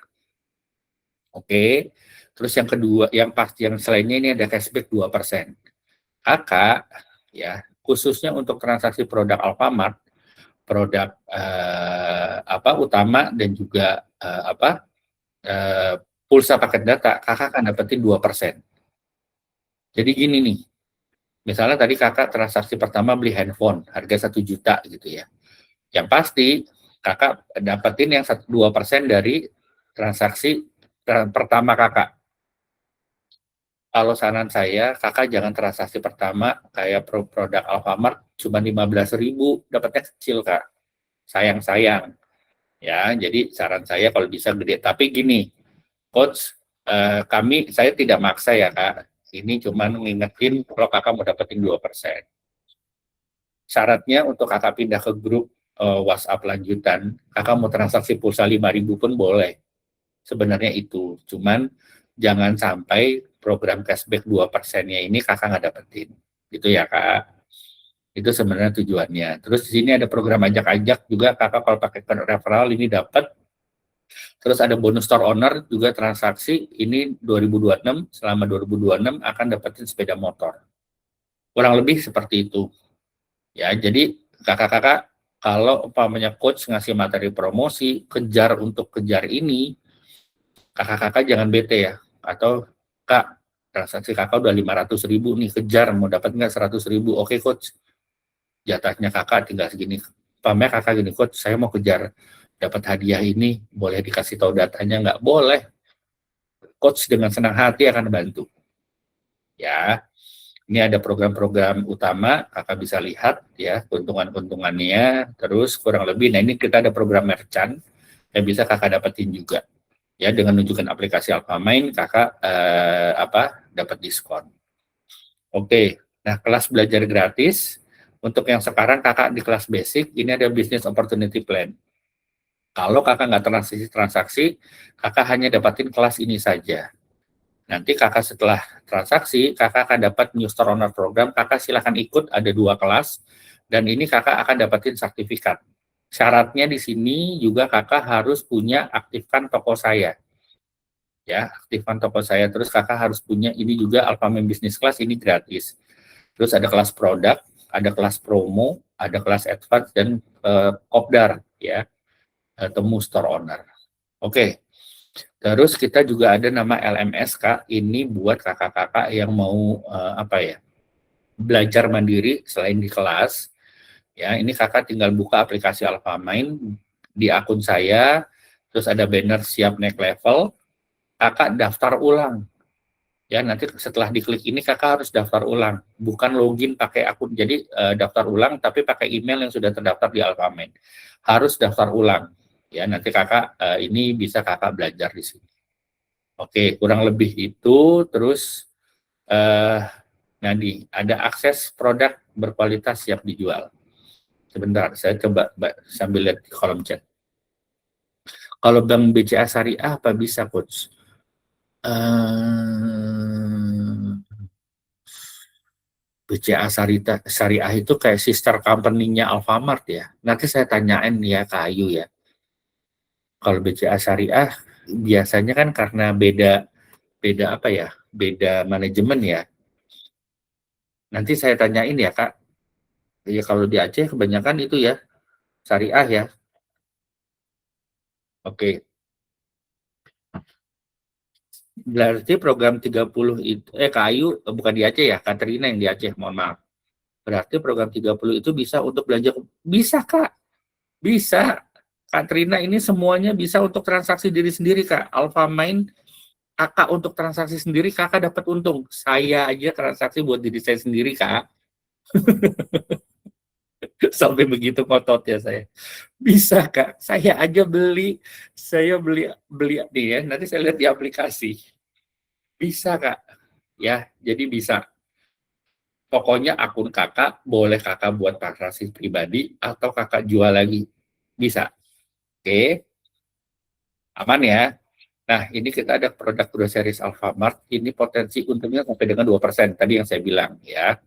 Oke. Terus yang kedua, yang pasti yang selainnya ini ada cashback 2%. Kakak ya, khususnya untuk transaksi produk Alfamart, produk utama dan juga pulsa paket data, kakak akan dapetin 2%. Jadi gini nih, misalnya tadi kakak transaksi pertama beli handphone, harga 1 juta gitu ya. Yang pasti kakak dapetin yang 2% dari transaksi pertama kakak. Kalau saran saya, kakak jangan transaksi pertama kayak produk Alfamart cuma 15.000, dapatnya kecil kak. Sayang-sayang. Ya, jadi saran saya kalau bisa gede. Tapi gini, coach, saya tidak maksa ya kak. Ini cuma ngingetin kalau kakak mau dapetin 2%. Syaratnya untuk kakak pindah ke grup WhatsApp lanjutan, kakak mau transaksi pulsa 5.000 pun boleh. Sebenarnya itu. Cuman jangan sampai program cashback 2%-nya ini kakak nggak dapetin. Gitu ya kak. Itu sebenarnya tujuannya. Terus di sini ada program ajak-ajak juga, kakak kalau pakai referral ini dapat. Terus ada bonus store owner juga transaksi, ini 2026, selama 2026 akan dapetin sepeda motor. Kurang lebih seperti itu. Ya, jadi kakak-kakak kalau umpamanya coach ngasih materi promosi, kejar ini, kakak-kakak jangan bete ya. Atau kak, transaksi kakak udah 500.000 nih, kejar mau dapat nggak 100.000? Oke coach, jatahnya kakak tinggal segini. Umpamanya kakak gini, coach saya mau kejar dapat hadiah ini, boleh dikasih tahu datanya nggak? Boleh. Coach dengan senang hati akan bantu. Ya, ini ada program-program utama, kakak bisa lihat ya keuntungan-keuntungannya. Terus kurang lebih, nah ini kita ada program merchant yang bisa kakak dapetin juga. Ya, dengan menunjukkan aplikasi Alfamain, kakak dapat diskon. Oke, nah kelas belajar gratis. Untuk yang sekarang kakak di kelas basic, ini ada business opportunity plan. Kalau kakak nggak transaksi, kakak hanya dapatin kelas ini saja. Nanti kakak setelah transaksi, kakak akan dapat New Store Owner Program, kakak silahkan ikut, ada 2 kelas, dan ini kakak akan dapatin sertifikat. Syaratnya di sini juga kakak harus punya aktifkan toko saya. Ya, aktifkan toko saya, terus kakak harus punya ini juga Alfamain Business Class, ini gratis. Terus ada kelas produk, ada kelas promo, ada kelas advance, dan kopdar, ya, temu store owner. Oke. Terus kita juga ada nama LMS Kak, ini buat kakak-kakak yang mau belajar mandiri selain di kelas. Ya, ini kakak tinggal buka aplikasi Alfamain di akun saya, terus ada banner siap naik level, kakak daftar ulang. Ya, nanti setelah diklik ini kakak harus daftar ulang, bukan login pakai akun. Jadi daftar ulang tapi pakai email yang sudah terdaftar di Alfamain. Harus daftar ulang. Ya, nanti kakak ini bisa kakak belajar di sini. Oke, kurang lebih itu. Terus nanti ada akses produk berkualitas siap dijual. Sebentar, saya coba sambil lihat di kolom chat. Kalau Bank BCA Syariah apa bisa, Coach? BCA Syariah itu kayak sister company-nya Alfamart ya. Nanti saya tanyain ya ke Ayu ya. Kalau BCA Syariah biasanya kan karena beda apa ya? Beda manajemen ya. Nanti saya tanyain ya, Kak. Ya kalau di Aceh kebanyakan itu ya Syariah ya. Oke. Berarti program 30 itu Kak Ayu bukan di Aceh ya, Katrina yang di Aceh, mohon maaf. Berarti program 30 itu bisa untuk belanja, bisa Kak, bisa. Kak Trina ini semuanya bisa untuk transaksi diri sendiri Kak. Alfamain Kakak untuk transaksi sendiri Kakak dapat untung. Saya aja transaksi buat diri saya sendiri Kak. Sampai begitu ya saya. Bisa Kak, saya aja beli nih ya, nanti saya lihat di aplikasi. Bisa Kak. Ya, jadi bisa. Pokoknya akun kakak, boleh kakak buat transaksi pribadi atau kakak jual lagi. Bisa. Oke, aman ya. Nah, ini kita ada produk groceries Alfamart. Ini potensi untungnya sampai dengan 2%. Tadi yang saya bilang ya.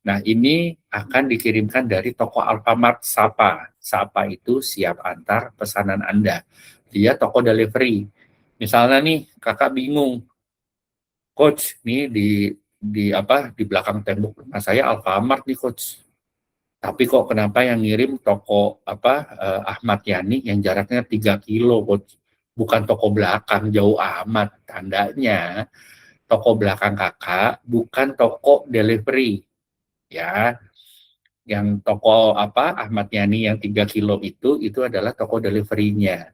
Nah, ini akan dikirimkan dari toko Alfamart Sapa. Sapa itu siap antar pesanan Anda. Dia toko delivery. Misalnya nih, kakak bingung. Coach, nih di belakang tembok rumah saya Alfamart nih, Coach. Tapi kok kenapa yang ngirim toko Ahmad Yani yang jaraknya 3 kilo, Coach? Bukan toko belakang, jauh amat. Tandanya toko belakang kakak bukan toko delivery. Ya, yang toko Ahmad Yani yang 3 kilo itu adalah toko delivery-nya.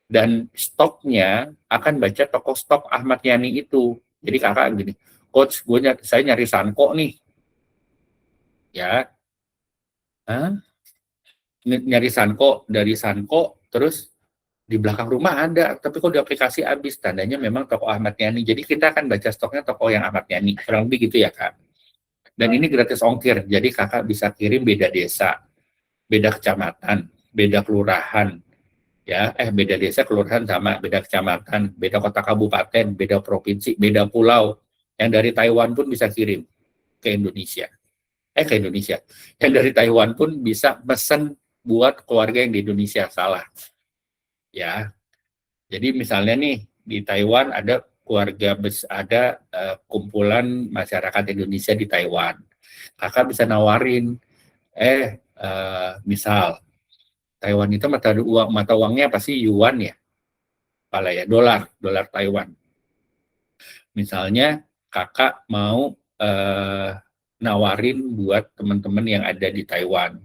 Dan stoknya akan baca toko stok Ahmad Yani itu. Jadi kakak gini, Coach, saya nyari Sanko nih. Ya, hah? Nyari Sanko, dari Sanko, terus di belakang rumah ada, tapi kok di aplikasi habis, tandanya memang toko Ahmad Yani. Jadi kita akan baca stoknya toko yang Ahmad Yani, kurang lebih gitu ya Kak. Dan ini gratis ongkir, jadi kakak bisa kirim beda desa, beda kecamatan, beda kelurahan, ya, beda desa, kelurahan sama, beda kecamatan, beda kota kabupaten, beda provinsi, beda pulau. Yang dari Taiwan pun bisa kirim ke Indonesia. Ke Indonesia. Yang dari Taiwan pun bisa pesen buat keluarga yang di Indonesia, salah. Ya, jadi misalnya nih di Taiwan ada kumpulan masyarakat Indonesia di Taiwan. Kakak bisa nawarin, misal Taiwan itu mata uangnya pasti yuan ya, dolar Taiwan. Misalnya kakak mau nawarin buat teman-teman yang ada di Taiwan.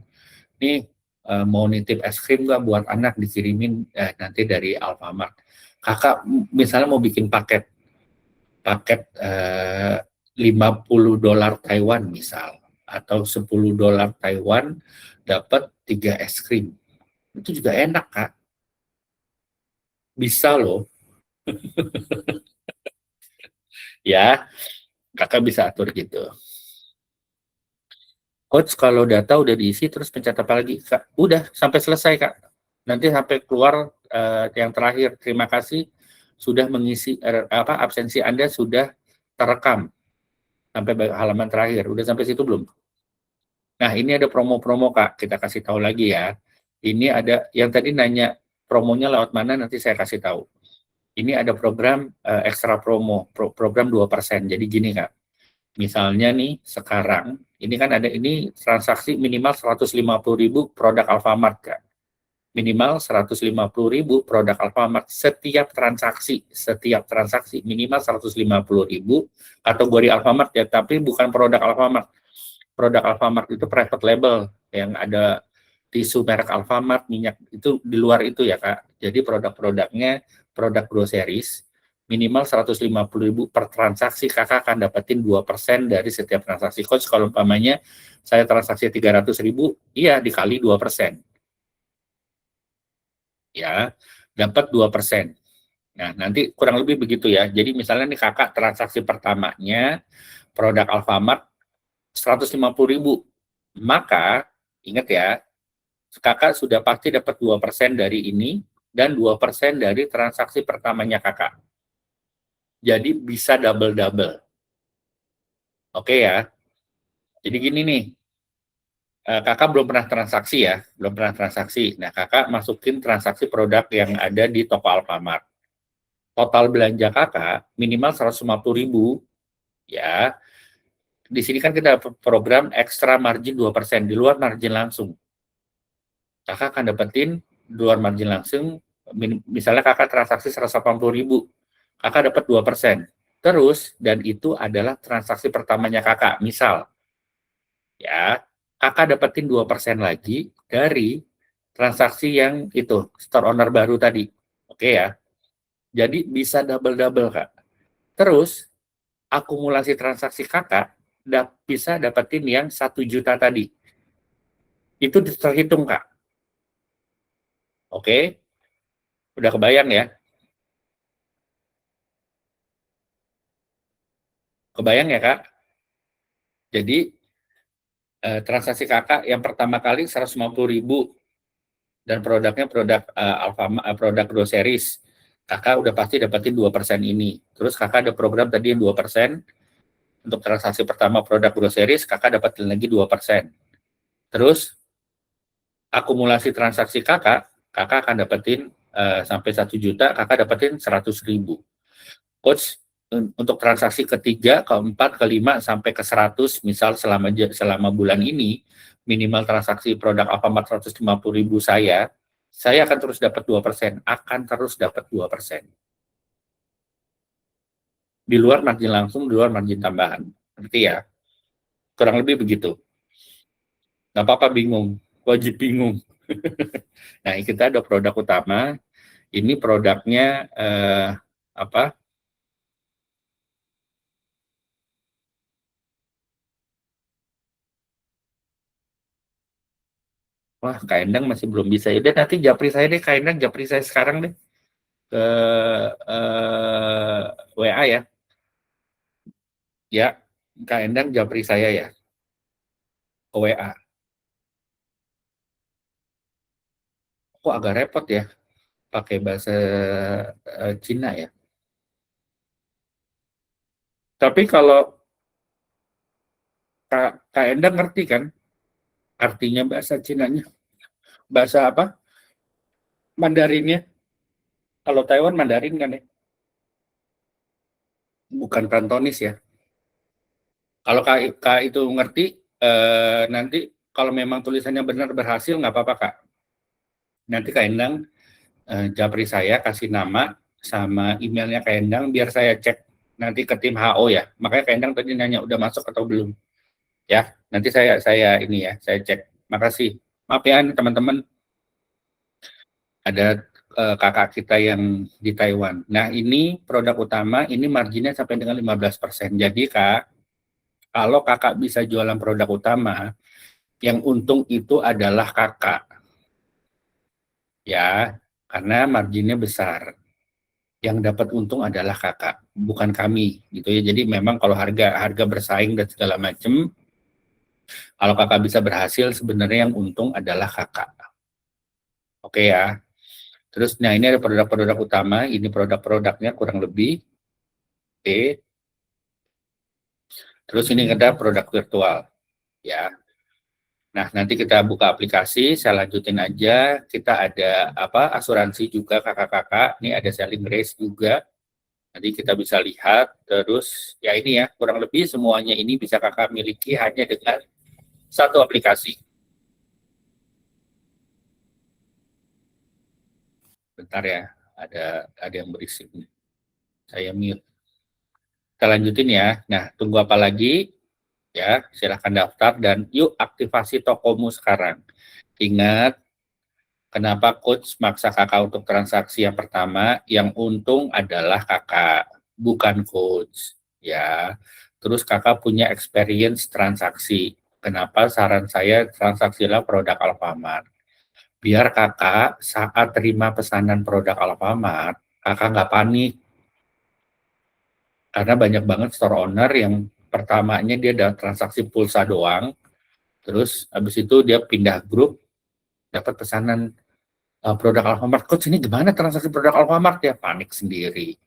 Nih mau nitip es krim nggak buat anak, dikirimin nanti dari Alfamart. Kakak misalnya mau bikin paket $50 Taiwan misal, atau $10 Taiwan dapat 3 es krim. Itu juga enak Kak. Bisa loh. Ya, kakak bisa atur gitu. Coach, kalau data udah diisi terus pencet apa lagi? Kak, udah sampai selesai Kak. Nanti sampai keluar yang terakhir. Terima kasih sudah mengisi absensi Anda sudah terekam sampai halaman terakhir. Udah sampai situ belum? Nah, ini ada promo-promo Kak. Kita kasih tahu lagi ya. Ini ada yang tadi nanya promonya lewat mana, nanti saya kasih tahu. Ini ada program ekstra promo, program 2%. Jadi gini Kak. Misalnya nih sekarang, ini kan ada ini transaksi minimal 150.000 produk Alfamart Kak. Minimal 150.000 produk Alfamart setiap transaksi minimal 150.000 kategori Alfamart ya, tapi bukan produk Alfamart. Produk Alfamart itu private label yang ada tisu merek Alfamart, minyak itu di luar itu ya Kak. Jadi produk-produknya produk groceries minimal 150.000 per transaksi, kakak akan dapetin 2% dari setiap transaksi. Coach, kalau umpamanya saya transaksi 300.000, iya dikali 2%. Ya, dapat 2%. Nah, nanti kurang lebih begitu ya. Jadi misalnya nih kakak transaksi pertamanya produk Alfamart 150.000. Maka ingat ya, kakak sudah pasti dapat 2% dari ini dan 2% dari transaksi pertamanya kakak. Jadi bisa double-double. Oke ya. Jadi gini nih, kakak belum pernah transaksi ya, belum pernah transaksi. Nah, kakak masukin transaksi produk yang ada di toko Alfamart. Total belanja kakak minimal 150.000 ya. Di sini kan kita program ekstra margin 2%, di luar margin langsung. Kakak akan dapetin di luar margin langsung, misalnya kakak transaksi 180.000, kakak dapat 2%. Terus, dan itu adalah transaksi pertamanya kakak. Misal, ya, kakak dapetin 2% lagi dari transaksi yang itu, store owner baru tadi. Oke ya. Jadi bisa double-double, Kak. Terus, akumulasi transaksi kakak bisa dapetin yang 1 juta tadi. Itu terhitung, Kak. Oke? Udah kebayang ya? Kebayang ya, Kak? Jadi, transaksi kakak yang pertama kali 150.000 dan produknya produk Alfamart, produk groceries. Kakak udah pasti dapetin 2% ini. Terus kakak ada program tadi yang 2%. Untuk transaksi pertama produk groceries, kakak dapetin lagi 2%. Terus, akumulasi transaksi kakak akan dapetin sampai 1 juta, kakak dapetin 100.000. Coach, untuk transaksi ketiga, keempat, kelima, sampai ke 100, misal selama bulan ini, minimal transaksi produk Alfamart 150.000 saya akan terus dapat 2%, akan terus dapat 2%. Di luar margin langsung, di luar margin tambahan. Ngerti ya? Kurang lebih begitu. Nggak apa-apa bingung, wajib bingung. Nah, kita ada produk utama, ini produknya apa? Wah, Kak Endang masih belum bisa. Ya deh, nanti japri saya deh, Kak Endang japri saya sekarang deh ke WA ya. Ya, Kak Endang japri saya ya ke WA. Kok agak repot ya pakai bahasa Cina ya. Tapi kalau Kak Endang ngerti kan artinya bahasa Cinanya? Bahasa apa? Mandarinnya? Kalau Taiwan Mandarin kan ya? Bukan Kantonis ya. Kalau Kak itu ngerti, nanti kalau memang tulisannya benar berhasil, nggak apa-apa Kak. Nanti Kak Endang japri saya, kasih nama sama emailnya Kak Endang, biar saya cek nanti ke tim HO ya. Makanya Kak Endang tadi nanya, udah masuk atau belum? Ya, nanti saya ini ya, saya cek. Makasih. Maaf ya teman-teman, ada kakak kita yang di Taiwan. Nah, ini produk utama, ini marginnya sampai dengan 15%. Jadi Kak, kalau kakak bisa jualan produk utama, yang untung itu adalah kakak. Ya, karena marginnya besar. Yang dapat untung adalah kakak, bukan kami, gitu ya. Jadi memang kalau harga bersaing dan segala macam, kalau kakak bisa berhasil, sebenarnya yang untung adalah kakak. Oke ya. Terus, nah ini ada produk-produk utama, ini produk-produknya kurang lebih. Oke. Terus ini ada produk virtual, ya. Nah, nanti kita buka aplikasi, saya lanjutin aja. Kita ada apa? Asuransi juga kakak-kakak. Ini ada selling race juga. Nanti kita bisa lihat. Terus ya ini ya, kurang lebih semuanya ini bisa kakak miliki hanya dengan satu aplikasi. Bentar ya, ada yang berisik nih. Saya mute. Kita lanjutin ya. Nah, tunggu apa lagi? Ya, silahkan daftar dan yuk aktivasi tokomu sekarang. Ingat, kenapa coach maksa kakak untuk transaksi yang pertama? Yang untung adalah kakak, bukan coach. Ya, terus kakak punya experience transaksi. Kenapa saran saya transaksilah produk Alfamart? Biar kakak saat terima pesanan produk Alfamart, Kakak nggak panik. Karena banyak banget store owner yang pertamanya dia ada transaksi pulsa doang, terus habis itu dia pindah grup, dapat pesanan produk Alfamart. Coach, ini gimana transaksi produk Alfamart? Ya panik sendiri.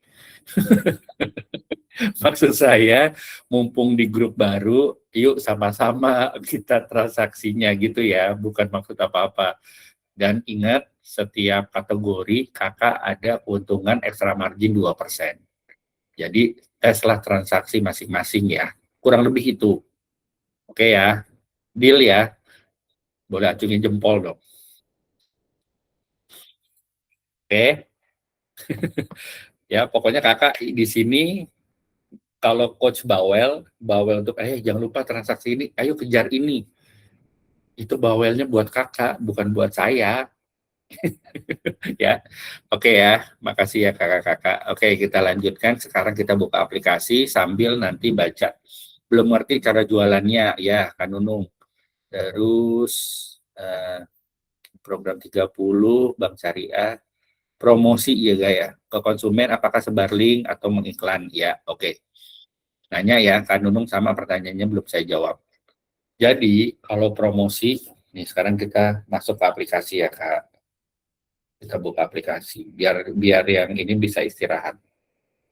Maksud saya, mumpung di grup baru, yuk sama-sama kita transaksinya gitu ya, bukan maksud apa-apa. Dan ingat, setiap kategori kakak ada keuntungan ekstra margin 2%. Jadi, teslah transaksi masing-masing ya. Kurang lebih itu. Oke ya, deal ya. Boleh acungin jempol dong. Oke, ya pokoknya kakak di sini kalau coach bawel untuk jangan lupa transaksi ini, ayo kejar ini. Itu bawelnya buat kakak, bukan buat saya. Ya, oke ya, makasih ya kakak-kakak. Oke, kita lanjutkan. Sekarang kita buka aplikasi sambil nanti baca. Belum ngerti cara jualannya, ya Kak Nunung. Terus program 30 Bank Syariah, promosi ya gaya ke konsumen apakah sebar link atau mengiklan ya. Oke, nanya ya Kak Nunung, sama pertanyaannya belum saya jawab. Jadi kalau promosi, nih sekarang kita masuk ke aplikasi ya Kak. Kita buka aplikasi biar biar yang ini bisa istirahat,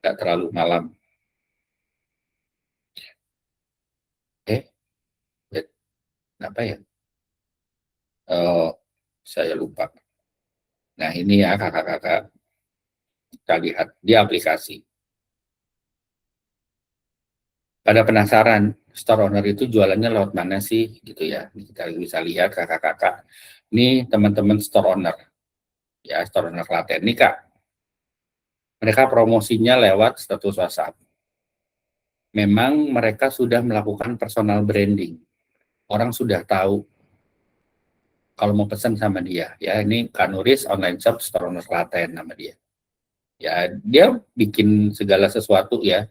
nggak terlalu malam. Eh, apa ya? Oh, saya lupa. Nah ini ya kakak-kakak, kita lihat di aplikasi. Pada penasaran, store owner itu jualannya lewat mana sih, gitu ya? Kita bisa lihat kakak-kakak. Ini teman-teman store owner, ya store owner Klaten nih kak. Mereka promosinya lewat status WhatsApp. Memang mereka sudah melakukan personal branding. Orang sudah tahu kalau mau pesan sama dia. Ya ini Kanuris Online Shop Store Owner Klaten nama dia. Ya dia bikin segala sesuatu ya.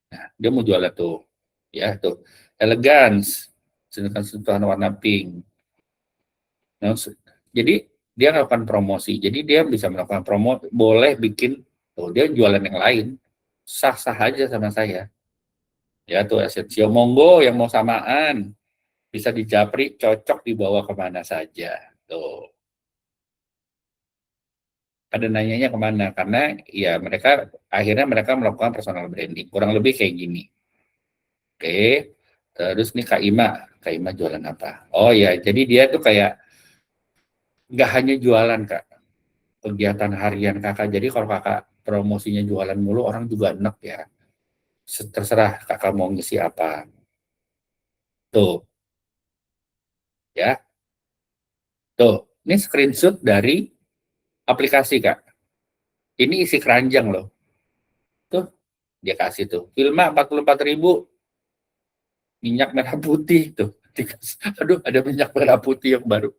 Nah, dia mau jualan tuh, ya tuh elegance, sentuhan warna pink. Nah, jadi dia melakukan promosi. Jadi dia bisa melakukan promo, boleh bikin tuh dia jualan yang lain, sah-sah aja sama saya. Ya tuh Essential monggo yang mau samaan bisa dijapri, cocok dibawa kemana saja. Tuh. Pada nanyanya kemana? Karena ya mereka akhirnya mereka melakukan personal branding. Kurang lebih kayak gini. Oke. Terus nih Kak Ima jualan apa? Oh ya, jadi dia tuh kayak nggak hanya jualan Kak, kegiatan harian kakak. Jadi kalau kakak promosinya jualan mulu, orang juga enak ya. Terserah kakak mau ngisi apa. Tuh, ya. Tuh, ini screenshot dari aplikasi Kak. Ini isi keranjang loh. Tuh, dia kasih tuh. Filma 44.000, minyak merah putih tuh. Aduh, ada minyak merah putih yang baru.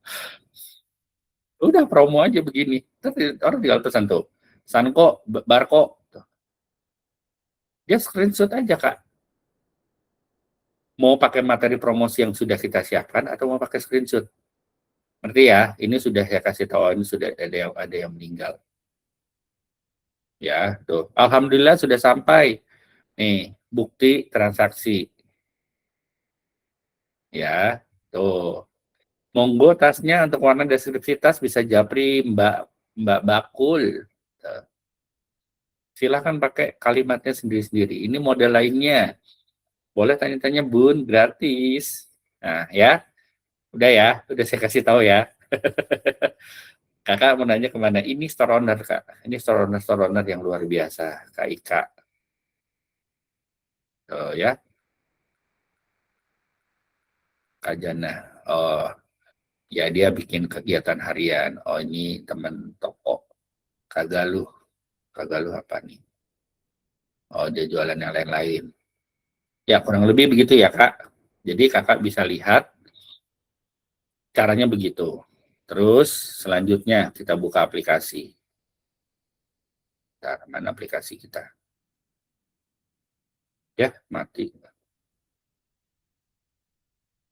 Udah promo aja begini. Terus orang tinggal pesan tuh. Sanko, Barko. Tuh. Dia screenshot aja Kak. Mau pakai materi promosi yang sudah kita siapkan atau mau pakai screenshot. Ngerti ya? Ini sudah saya kasih tahu, ini sudah ada yang meninggal. Ya, tuh. Alhamdulillah sudah sampai. Nih, bukti transaksi. Ya, tuh. Monggo tasnya untuk warna deskripsi tas bisa japri Mbak Mbak Bakul. Tuh. Silahkan pakai kalimatnya sendiri-sendiri. Ini model lainnya. Boleh tanya-tanya Bun, gratis. Nah, ya. Udah saya kasih tahu ya. Kakak mau nanya kemana? Ini store owner, Kak. Ini store owner yang luar biasa, Kak Ika. Oh, ya, Kak Jana. Oh, ya dia bikin kegiatan harian. Oh, ini teman toko. Kak Galuh. Kak Galuh apa nih? Oh, dia jualan yang lain-lain. Ya, kurang lebih begitu ya, Kak. Jadi kakak bisa lihat caranya begitu. Terus selanjutnya kita buka aplikasi. Nah, mana aplikasi kita? Ya, mati.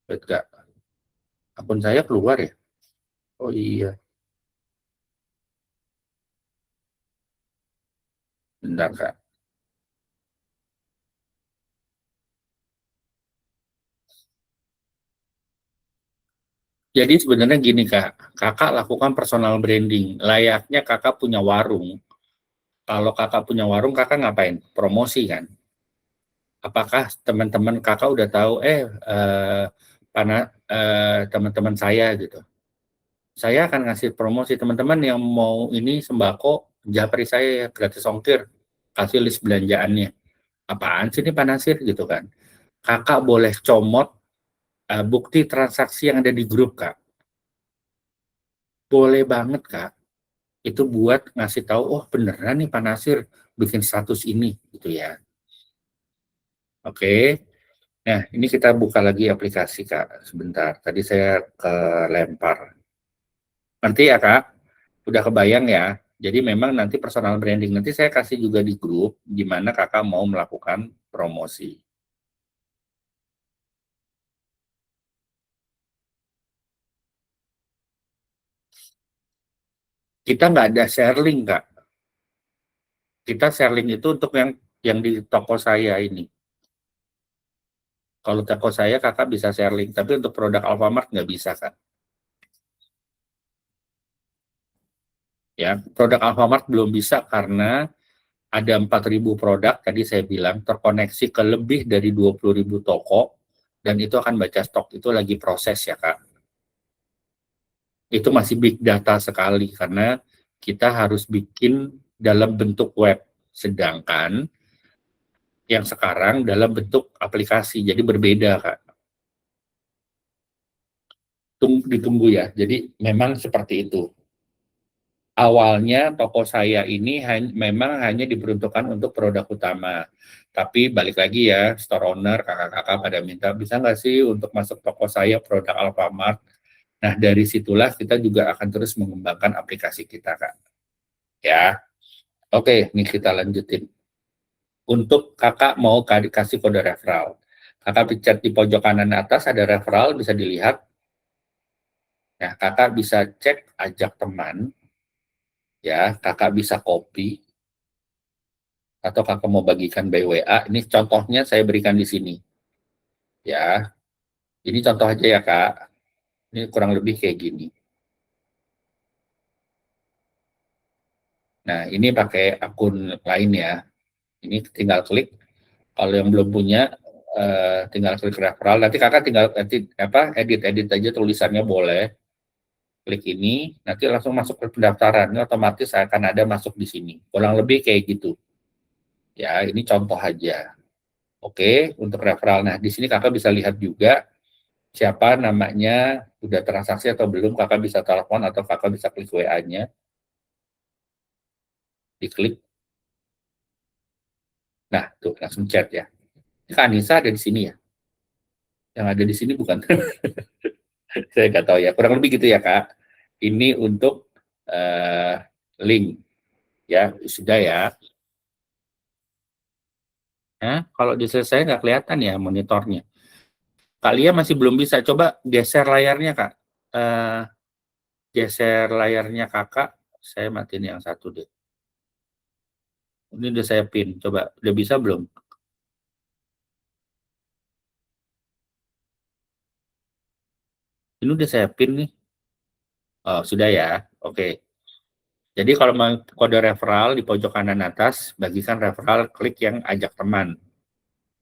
Enggak. Akun saya keluar ya? Oh iya. Bentar, Kak. Jadi sebenarnya gini, Kak. Kakak lakukan personal branding. Layaknya kakak punya warung. Kalau kakak punya warung, kakak ngapain? Promosi kan? Apakah teman-teman kakak udah tahu, teman-teman saya gitu. Saya akan ngasih promosi teman-teman yang mau ini sembako, japri saya ya, gratis ongkir, kasih list belanjaannya. Apaan sih ini Pak Nasir gitu kan. Kakak boleh comot bukti transaksi yang ada di grup, Kak. Boleh banget, Kak. Itu buat ngasih tahu, oh beneran nih Pak Nasir bikin status ini gitu ya. Oke. Nah, ini kita buka lagi aplikasi, Kak. Sebentar. Tadi saya kelempar. Nanti ya, Kak. Udah kebayang ya. Jadi memang nanti personal branding. Nanti saya kasih juga di grup gimana Kakak mau melakukan promosi. Kita nggak ada share link, Kak. Kita share link itu untuk yang di toko saya ini. Kalau toko saya Kakak bisa share link, tapi untuk produk Alfamart nggak bisa, Kak. Ya, produk Alfamart belum bisa karena ada 4.000 produk, tadi saya bilang, terkoneksi ke lebih dari 20.000 toko, dan itu akan baca stok, itu lagi proses ya, Kak. Itu masih big data sekali, karena kita harus bikin dalam bentuk web, sedangkan yang sekarang dalam bentuk aplikasi, jadi berbeda, Kak. Ditunggu ya, jadi memang seperti itu. Awalnya toko saya ini memang hanya diperuntukkan untuk produk utama. Tapi balik lagi ya, store owner, kakak-kakak pada minta, bisa nggak sih untuk masuk toko saya produk Alfamart? Nah, dari situlah kita juga akan terus mengembangkan aplikasi kita, Kak. Ya, oke, ini kita lanjutin. Untuk kakak mau kasih kode referral. Kakak pencet di pojok kanan atas ada referral, bisa dilihat. Nah, kakak bisa cek ajak teman, ya, kakak bisa copy, atau kakak mau bagikan by WA, ini contohnya saya berikan di sini. Ya, ini contoh aja ya Kak, ini kurang lebih kayak gini. Nah, ini pakai akun lain ya, ini tinggal klik, kalau yang belum punya, tinggal klik referral, nanti kakak tinggal edit aja tulisannya boleh, klik ini, nanti langsung masuk ke pendaftaran, ini otomatis akan ada masuk di sini, kurang lebih kayak gitu. Ya, ini contoh aja. Oke, untuk referral. Nah, di sini kakak bisa lihat juga siapa namanya, udah transaksi atau belum, kakak bisa telepon atau kakak bisa klik WA-nya, diklik. Nah, tuh langsung chat ya. Kak Anissa ada di sini ya? Yang ada di sini bukan? Saya nggak tahu ya. Kurang lebih gitu ya, Kak. Ini untuk link. Ya, sudah ya. Nah, kalau di saya nggak kelihatan ya monitornya. Kak Lia masih belum bisa. Coba geser layarnya, Kak. Eh, Geser layarnya kakak. Saya matiin yang satu deh. Ini udah saya pin. Coba, udah bisa belum? Ini udah saya pin nih. Oh, sudah ya. Oke. Jadi kalau mau kode referral di pojok kanan atas, bagikan referral, klik yang ajak teman.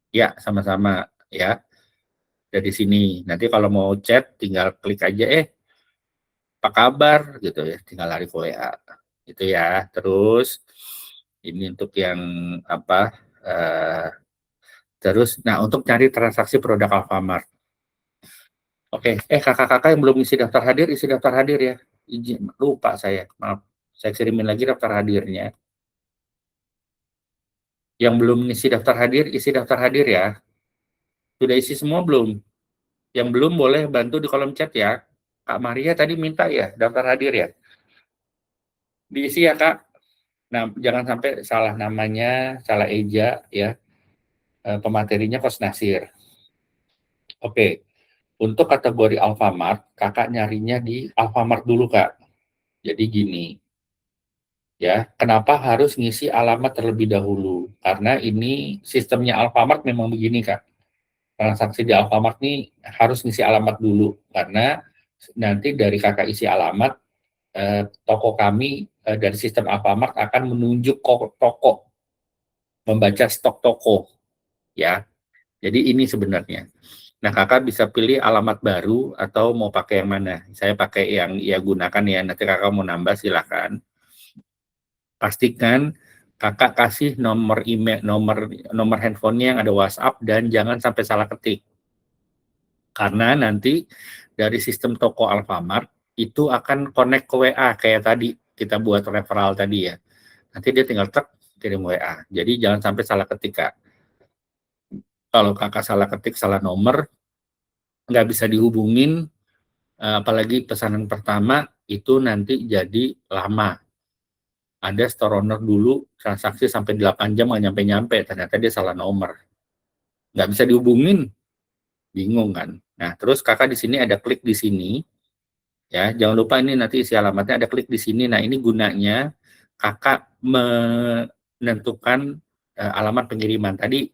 Ya, sama-sama ya. Dari sini. Nanti kalau mau chat, tinggal klik aja, apa kabar gitu ya. Tinggal lari ke WA. Gitu ya. Terus ini untuk yang apa? Uh, Terus, nah untuk cari transaksi produk Alfamart. Oke, kakak-kakak yang belum isi daftar hadir ya. Izin, lupa saya, maaf. Saya kirimin lagi daftar hadirnya. Yang belum isi daftar hadir ya. Sudah isi semua belum? Yang belum boleh bantu di kolom chat ya. Kak Maria tadi minta ya, daftar hadir ya. Diisi ya Kak. Nah, jangan sampai salah namanya, salah eja ya. Pematerinya Kos Nasir. Oke, untuk kategori Alfamart, kakak nyarinya di Alfamart dulu Kak. Jadi gini, Ya, kenapa harus ngisi alamat terlebih dahulu? Karena ini sistemnya Alfamart memang begini, Kak. Transaksi di Alfamart ini harus ngisi alamat dulu, karena nanti dari Kakak isi alamat, toko kami dari sistem Alfamart akan menunjuk toko, membaca stok toko, ya. Jadi ini sebenarnya. Nah, Kakak bisa pilih alamat baru atau mau pakai yang mana. Saya pakai yang ia gunakan ya, nanti Kakak mau nambah silakan. Pastikan Kakak kasih nomor email, nomor handphonenya yang ada WhatsApp dan jangan sampai salah ketik. Karena nanti dari sistem toko Alfamart itu akan connect ke WA kayak tadi kita buat referral tadi ya. Nanti dia tinggal kirim WA. Jadi jangan sampai salah ketik, Kak. Kalau Kakak salah ketik, salah nomor, nggak bisa dihubungin, apalagi pesanan pertama itu nanti jadi lama. Ada store owner dulu transaksi sampai 8 jam nggak nyampe-nyampe, ternyata dia salah nomor. Nggak bisa dihubungin, bingung kan. Nah, terus Kakak di sini ada klik di sini, ya, jangan lupa ini nanti isi alamatnya ada klik di sini. Nah, ini gunanya Kakak menentukan alamat pengiriman. Tadi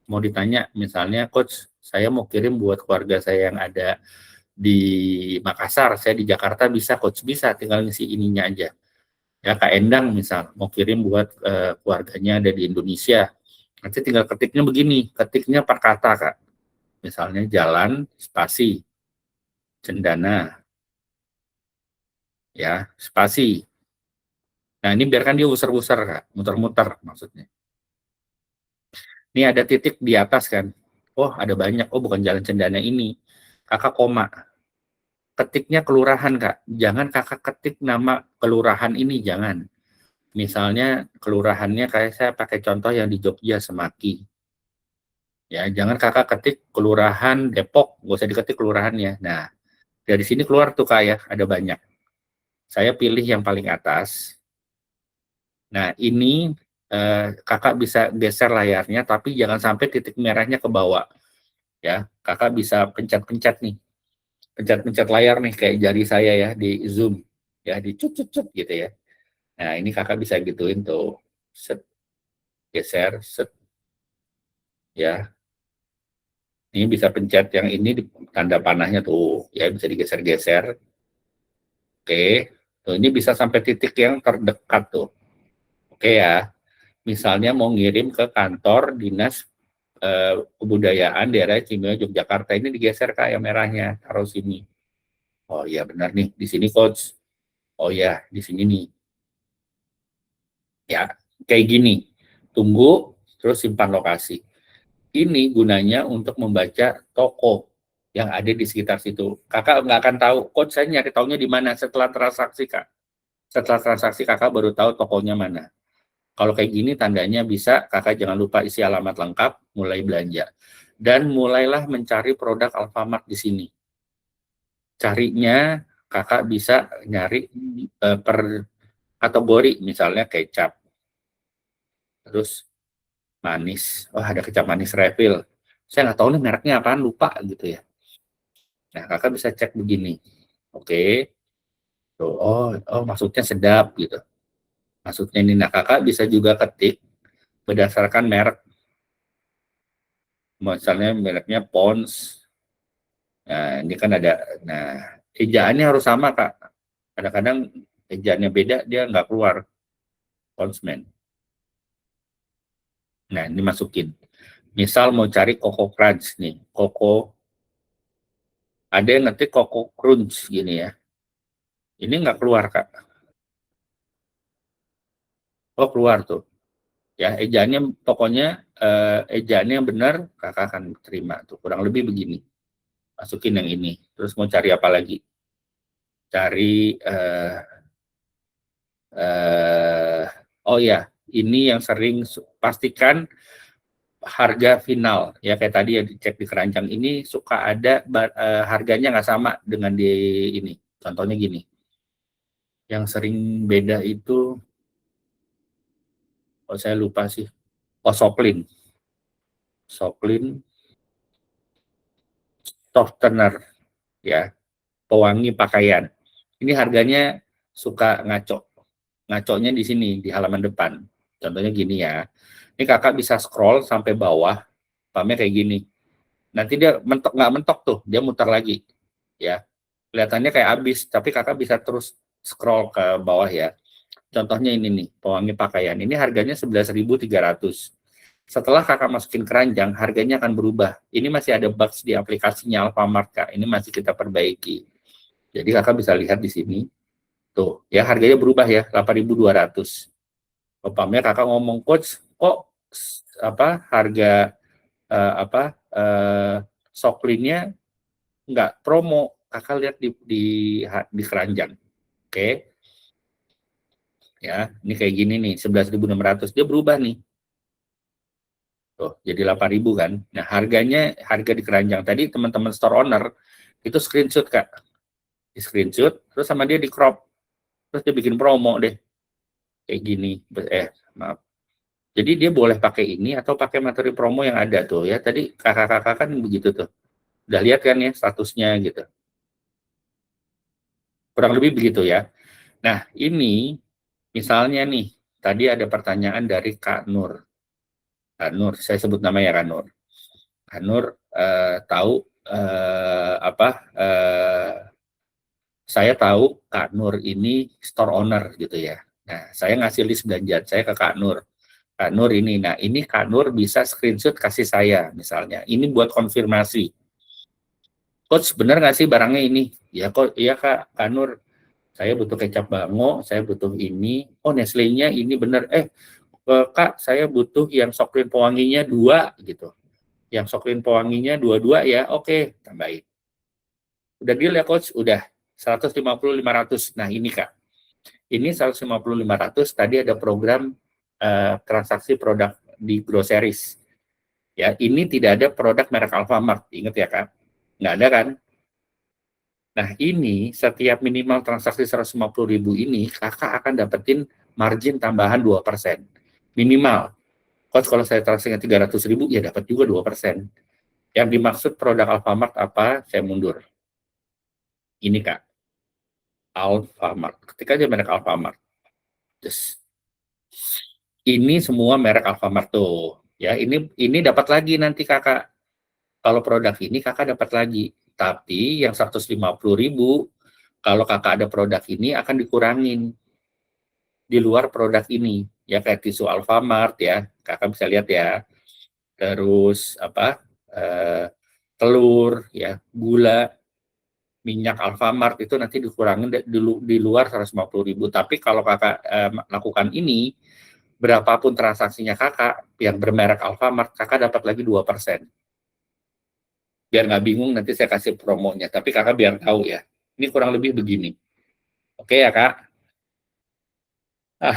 mau ditanya, misalnya, Coach, saya mau kirim buat keluarga saya yang ada di Makassar, saya di Jakarta bisa, Coach? Bisa, tinggal ngisi ininya aja. Ya, Kak Endang misal mau kirim buat keluarganya ada di Indonesia, nanti tinggal ketiknya begini, ketiknya per kata, Kak. Misalnya jalan spasi Cendana, ya spasi. Nah, ini biarkan dia user-user, Kak, muter-muter maksudnya. Ini ada titik di atas kan, oh ada banyak, oh bukan jalan Cendana ini, Kakak koma, ketiknya kelurahan, Kak, jangan Kakak ketik nama kelurahan ini, jangan. Misalnya kelurahannya kayak saya pakai contoh yang di Jogja, Semaki. Ya, jangan Kakak ketik kelurahan Depok, nggak usah diketik kelurahannya. Nah, dari sini keluar tuh Kak ya, ada banyak. Saya pilih yang paling atas. Nah, ini Kakak bisa geser layarnya, tapi jangan sampai titik merahnya ke bawah. Ya, Kakak bisa pencet-pencet nih. Pencet-pencet layar nih, kayak jari saya ya, di zoom. Ya, di cut-cut gitu ya. Nah, ini Kakak bisa gituin tuh. Set, geser, set, ya. Ini bisa pencet yang ini di tanda panahnya tuh, ya bisa digeser-geser. Oke, tuh ini bisa sampai titik yang terdekat tuh. Oke ya, misalnya mau ngirim ke kantor dinas kebudayaan daerah Istimewa Yogyakarta, ini digeser Kak yang merahnya, taruh sini. Oh iya benar nih, di sini coach. Oh ya, di sini nih. Ya, kayak gini. Tunggu, terus simpan lokasi. Ini gunanya untuk membaca toko yang ada di sekitar situ. Kakak nggak akan tahu, coach saya nyari taunya di mana setelah transaksi, Kak. Setelah transaksi kakak baru tahu tokonya mana. Kalau kayak gini tandanya bisa kakak jangan lupa isi alamat lengkap, mulai belanja. Dan mulailah mencari produk Alfamart di sini. Carinya kakak bisa nyari per kategori, misalnya kecap. Terus manis, oh ada kecap manis refill. Saya nggak tahu nih mereknya apaan, lupa gitu ya. Nah kakak bisa cek begini. Oke, tuh, oh maksudnya sedap gitu. Maksudnya ini, nah kakak bisa juga ketik berdasarkan merek, misalnya mereknya Pons. Nah ini kan ada, nah ejaannya harus sama Kak, kadang-kadang ejaannya beda dia nggak keluar, Ponsman. Nah ini masukin, misal mau cari Coco Crunch nih, Coco, ada yang ngetik Coco Crunch gini ya, ini nggak keluar Kak. Oh keluar tuh, ya ejaannya pokoknya ejaannya yang benar kakak akan terima tuh, kurang lebih begini. Masukin yang ini, terus mau cari apa lagi, cari oh ya, ini yang sering pastikan harga final ya, kayak tadi yang dicek di keranjang ini suka ada harganya nggak sama dengan di ini. Contohnya gini, yang sering beda itu, oh saya lupa sih, oh Soklin, Soklin softener ya, pewangi pakaian. Ini harganya suka ngaco. ngaconya di sini, di halaman depan. Contohnya gini ya. Ini kakak bisa scroll sampai bawah, pahamnya kayak gini. Nanti dia mentok, nggak mentok tuh, dia muter lagi. Ya, kelihatannya kayak habis, tapi kakak bisa terus scroll ke bawah ya. Contohnya ini nih, pewangi pakaian. Ini harganya 11.300. Setelah kakak masukin keranjang, harganya akan berubah. Ini masih ada bugs di aplikasinya Alfamart, Kak. Ini masih kita perbaiki. Jadi kakak bisa lihat di sini. Tuh, ya harganya berubah ya, 8.200. Umpamanya kakak ngomong, coach, kok harga soklinnya nggak promo? Kakak lihat di keranjang. Oke. Ya, ini kayak gini nih, 11.600. Dia berubah nih. Tuh, jadi 8.000 kan. Nah, harga di keranjang tadi teman-teman store owner itu screenshot, Kak. Di screenshot, terus sama dia di crop. Terus dia bikin promo deh. Kayak gini. Maaf. Jadi dia boleh pakai ini atau pakai materi promo yang ada tuh ya. Tadi kakak-kakak kan begitu tuh. Udah lihat kan ya statusnya gitu. Kurang lebih begitu ya. Nah, ini misalnya nih, tadi ada pertanyaan dari Kak Nur. Kak Nur, saya sebut namanya Kak Nur. Kak Nur tahu saya tahu Kak Nur ini store owner gitu ya. Nah, saya ngasih list belanjaan saya ke Kak Nur. Kak Nur ini, nah ini Kak Nur bisa screenshot kasih saya misalnya. Ini buat konfirmasi. Coach, benar nggak sih barangnya ini? Ya kok, iya Kak Nur. Saya butuh kecap bango, saya butuh ini. Oh, Nestle-nya ini benar. Kak, saya butuh yang soklin pewanginya 2 gitu. Yang soklin pewanginya 2-2 ya. Oke, tambahin. Udah deal ya coach? Udah. 150-500. Nah, ini Kak. Ini 150-500 tadi ada program transaksi produk di groceries. Ya, ini tidak ada produk merek Alfamart. Ingat ya Kak? Nggak ada kan? Nah, ini setiap minimal transaksi 150.000 ini, kakak akan dapetin margin tambahan 2%. Minimal. Coach, kalau saya transaksinya 300.000, ya dapat juga 2%. Yang dimaksud produk Alfamart apa? Saya mundur. Ini, Kak. Alfamart. Ketika aja merek Alfamart. Just. Ini semua merek Alfamart tuh. Ya, ini dapat lagi nanti kakak. Kalau produk ini kakak dapat lagi. Tapi yang 150.000, kalau kakak ada produk ini akan dikurangin di luar produk ini. Ya kayak tisu Alfamart ya, kakak bisa lihat ya. Terus telur ya, gula, minyak Alfamart itu nanti dikurangin di luar 150.000. Tapi kalau kakak lakukan ini, berapapun transaksinya kakak yang bermerek Alfamart, kakak dapat lagi 2%. Biar nggak bingung nanti saya kasih promonya, tapi kakak biar tahu ya. Ini kurang lebih begini. Oke ya Kak?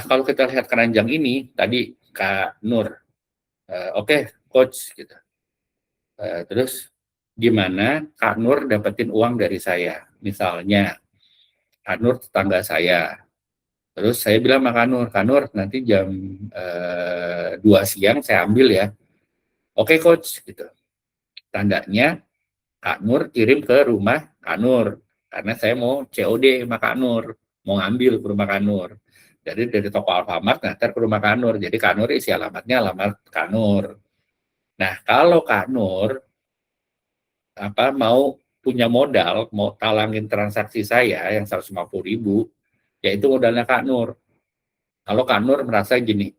Kalau kita lihat keranjang ini, tadi Kak Nur, oke, coach, gitu. Terus gimana Kak Nur dapetin uang dari saya? Misalnya, Kak Nur tetangga saya. Terus saya bilang sama Kak Nur nanti jam 2 siang saya ambil ya. Oke coach, gitu. Tandanya Kak Nur kirim ke rumah Kak Nur. Karena saya mau COD sama Kak Nur. Mau ngambil ke rumah Kak Nur. Jadi dari toko Alfamart ngantar ke rumah Kak Nur. Jadi Kak Nur isi alamatnya alamat Kak Nur. Nah, kalau Kak Nur mau punya modal, mau talangin transaksi saya yang 150.000, yaitu modalnya Kak Nur. Kalau Kak Nur merasa gini,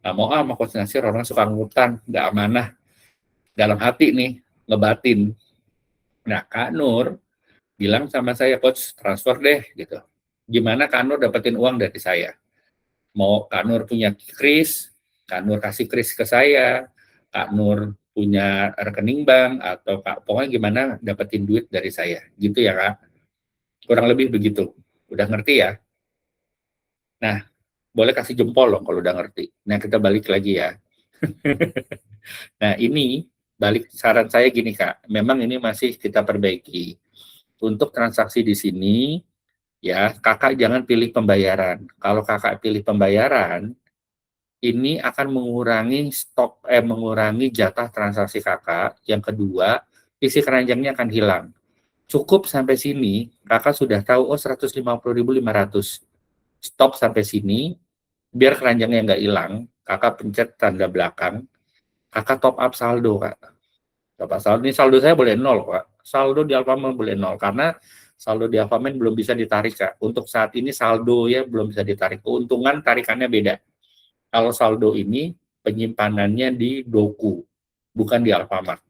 nggak mau sama konsentrasi orang suka ngutang, nggak amanah, dalam hati nih, ngebatin. Nah, Kak Nur bilang sama saya, coach transfer deh, gitu. Gimana Kak Nur dapetin uang dari saya? Mau Kak Nur punya kris, Kak Nur kasih kris ke saya, Kak Nur punya rekening bank, atau pokoknya gimana dapetin duit dari saya. Gitu ya Kak? Kurang lebih begitu. Udah ngerti ya? Nah, boleh kasih jempol loh kalau udah ngerti. Nah, kita balik lagi ya. Nah, ini balik saran saya gini Kak, memang ini masih kita perbaiki. Untuk transaksi di sini, ya kakak jangan pilih pembayaran. Kalau kakak pilih pembayaran, ini akan mengurangi jatah transaksi kakak. Yang kedua, isi keranjangnya akan hilang. Cukup sampai sini, kakak sudah tahu, 150.500. stop sampai sini, biar keranjangnya nggak hilang, kakak pencet tanda belakang, kakak top up saldo, Kak. Top up saldo, ini saldo saya boleh 0, Kak. Saldo di Alfamart boleh 0, karena saldo di Alfamart belum bisa ditarik, Kak. Untuk saat ini saldo ya belum bisa ditarik. Keuntungan tarikannya beda. Kalau saldo ini penyimpanannya di Doku, bukan di Alfamart.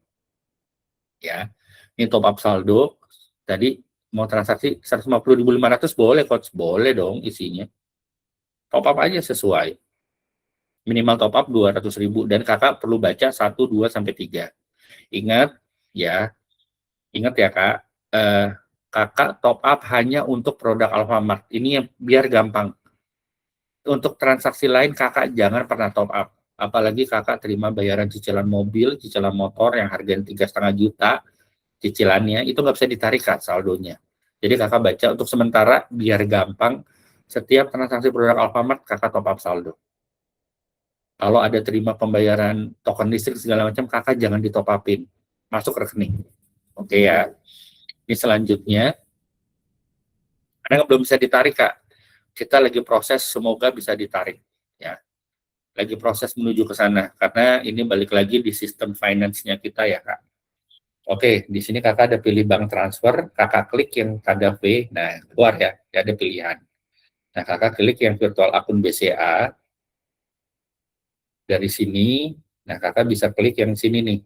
Ya, ini top up saldo. Tadi mau transaksi 150.500 boleh, Coach. Boleh dong isinya. Top up aja sesuai. Minimal top up 200.000 dan kakak perlu baca 1, 2, sampai 3. Ingat ya, Kak, kakak top up hanya untuk produk Alfamart. Ini yang biar gampang. Untuk transaksi lain kakak jangan pernah top up. Apalagi kakak terima bayaran cicilan mobil, cicilan motor yang harganya 3,5 juta, cicilannya itu nggak bisa ditarik, Kak, saldonya. Jadi kakak baca untuk sementara biar gampang, setiap transaksi produk Alfamart kakak top up saldo. Kalau ada terima pembayaran token listrik segala macam, kakak jangan ditop upin, masuk rekening. Oke ya. Ini selanjutnya, karena belum bisa ditarik, Kak. Kita lagi proses, semoga bisa ditarik. Ya, lagi proses menuju ke sana, karena ini balik lagi di sistem finance-nya kita ya, Kak. Oke, di sini kakak ada pilih bank transfer, kakak klik yang tanda V, nah keluar ya, ada pilihan. Nah, kakak klik yang virtual akun BCA, dari sini, nah kakak bisa klik yang sini nih,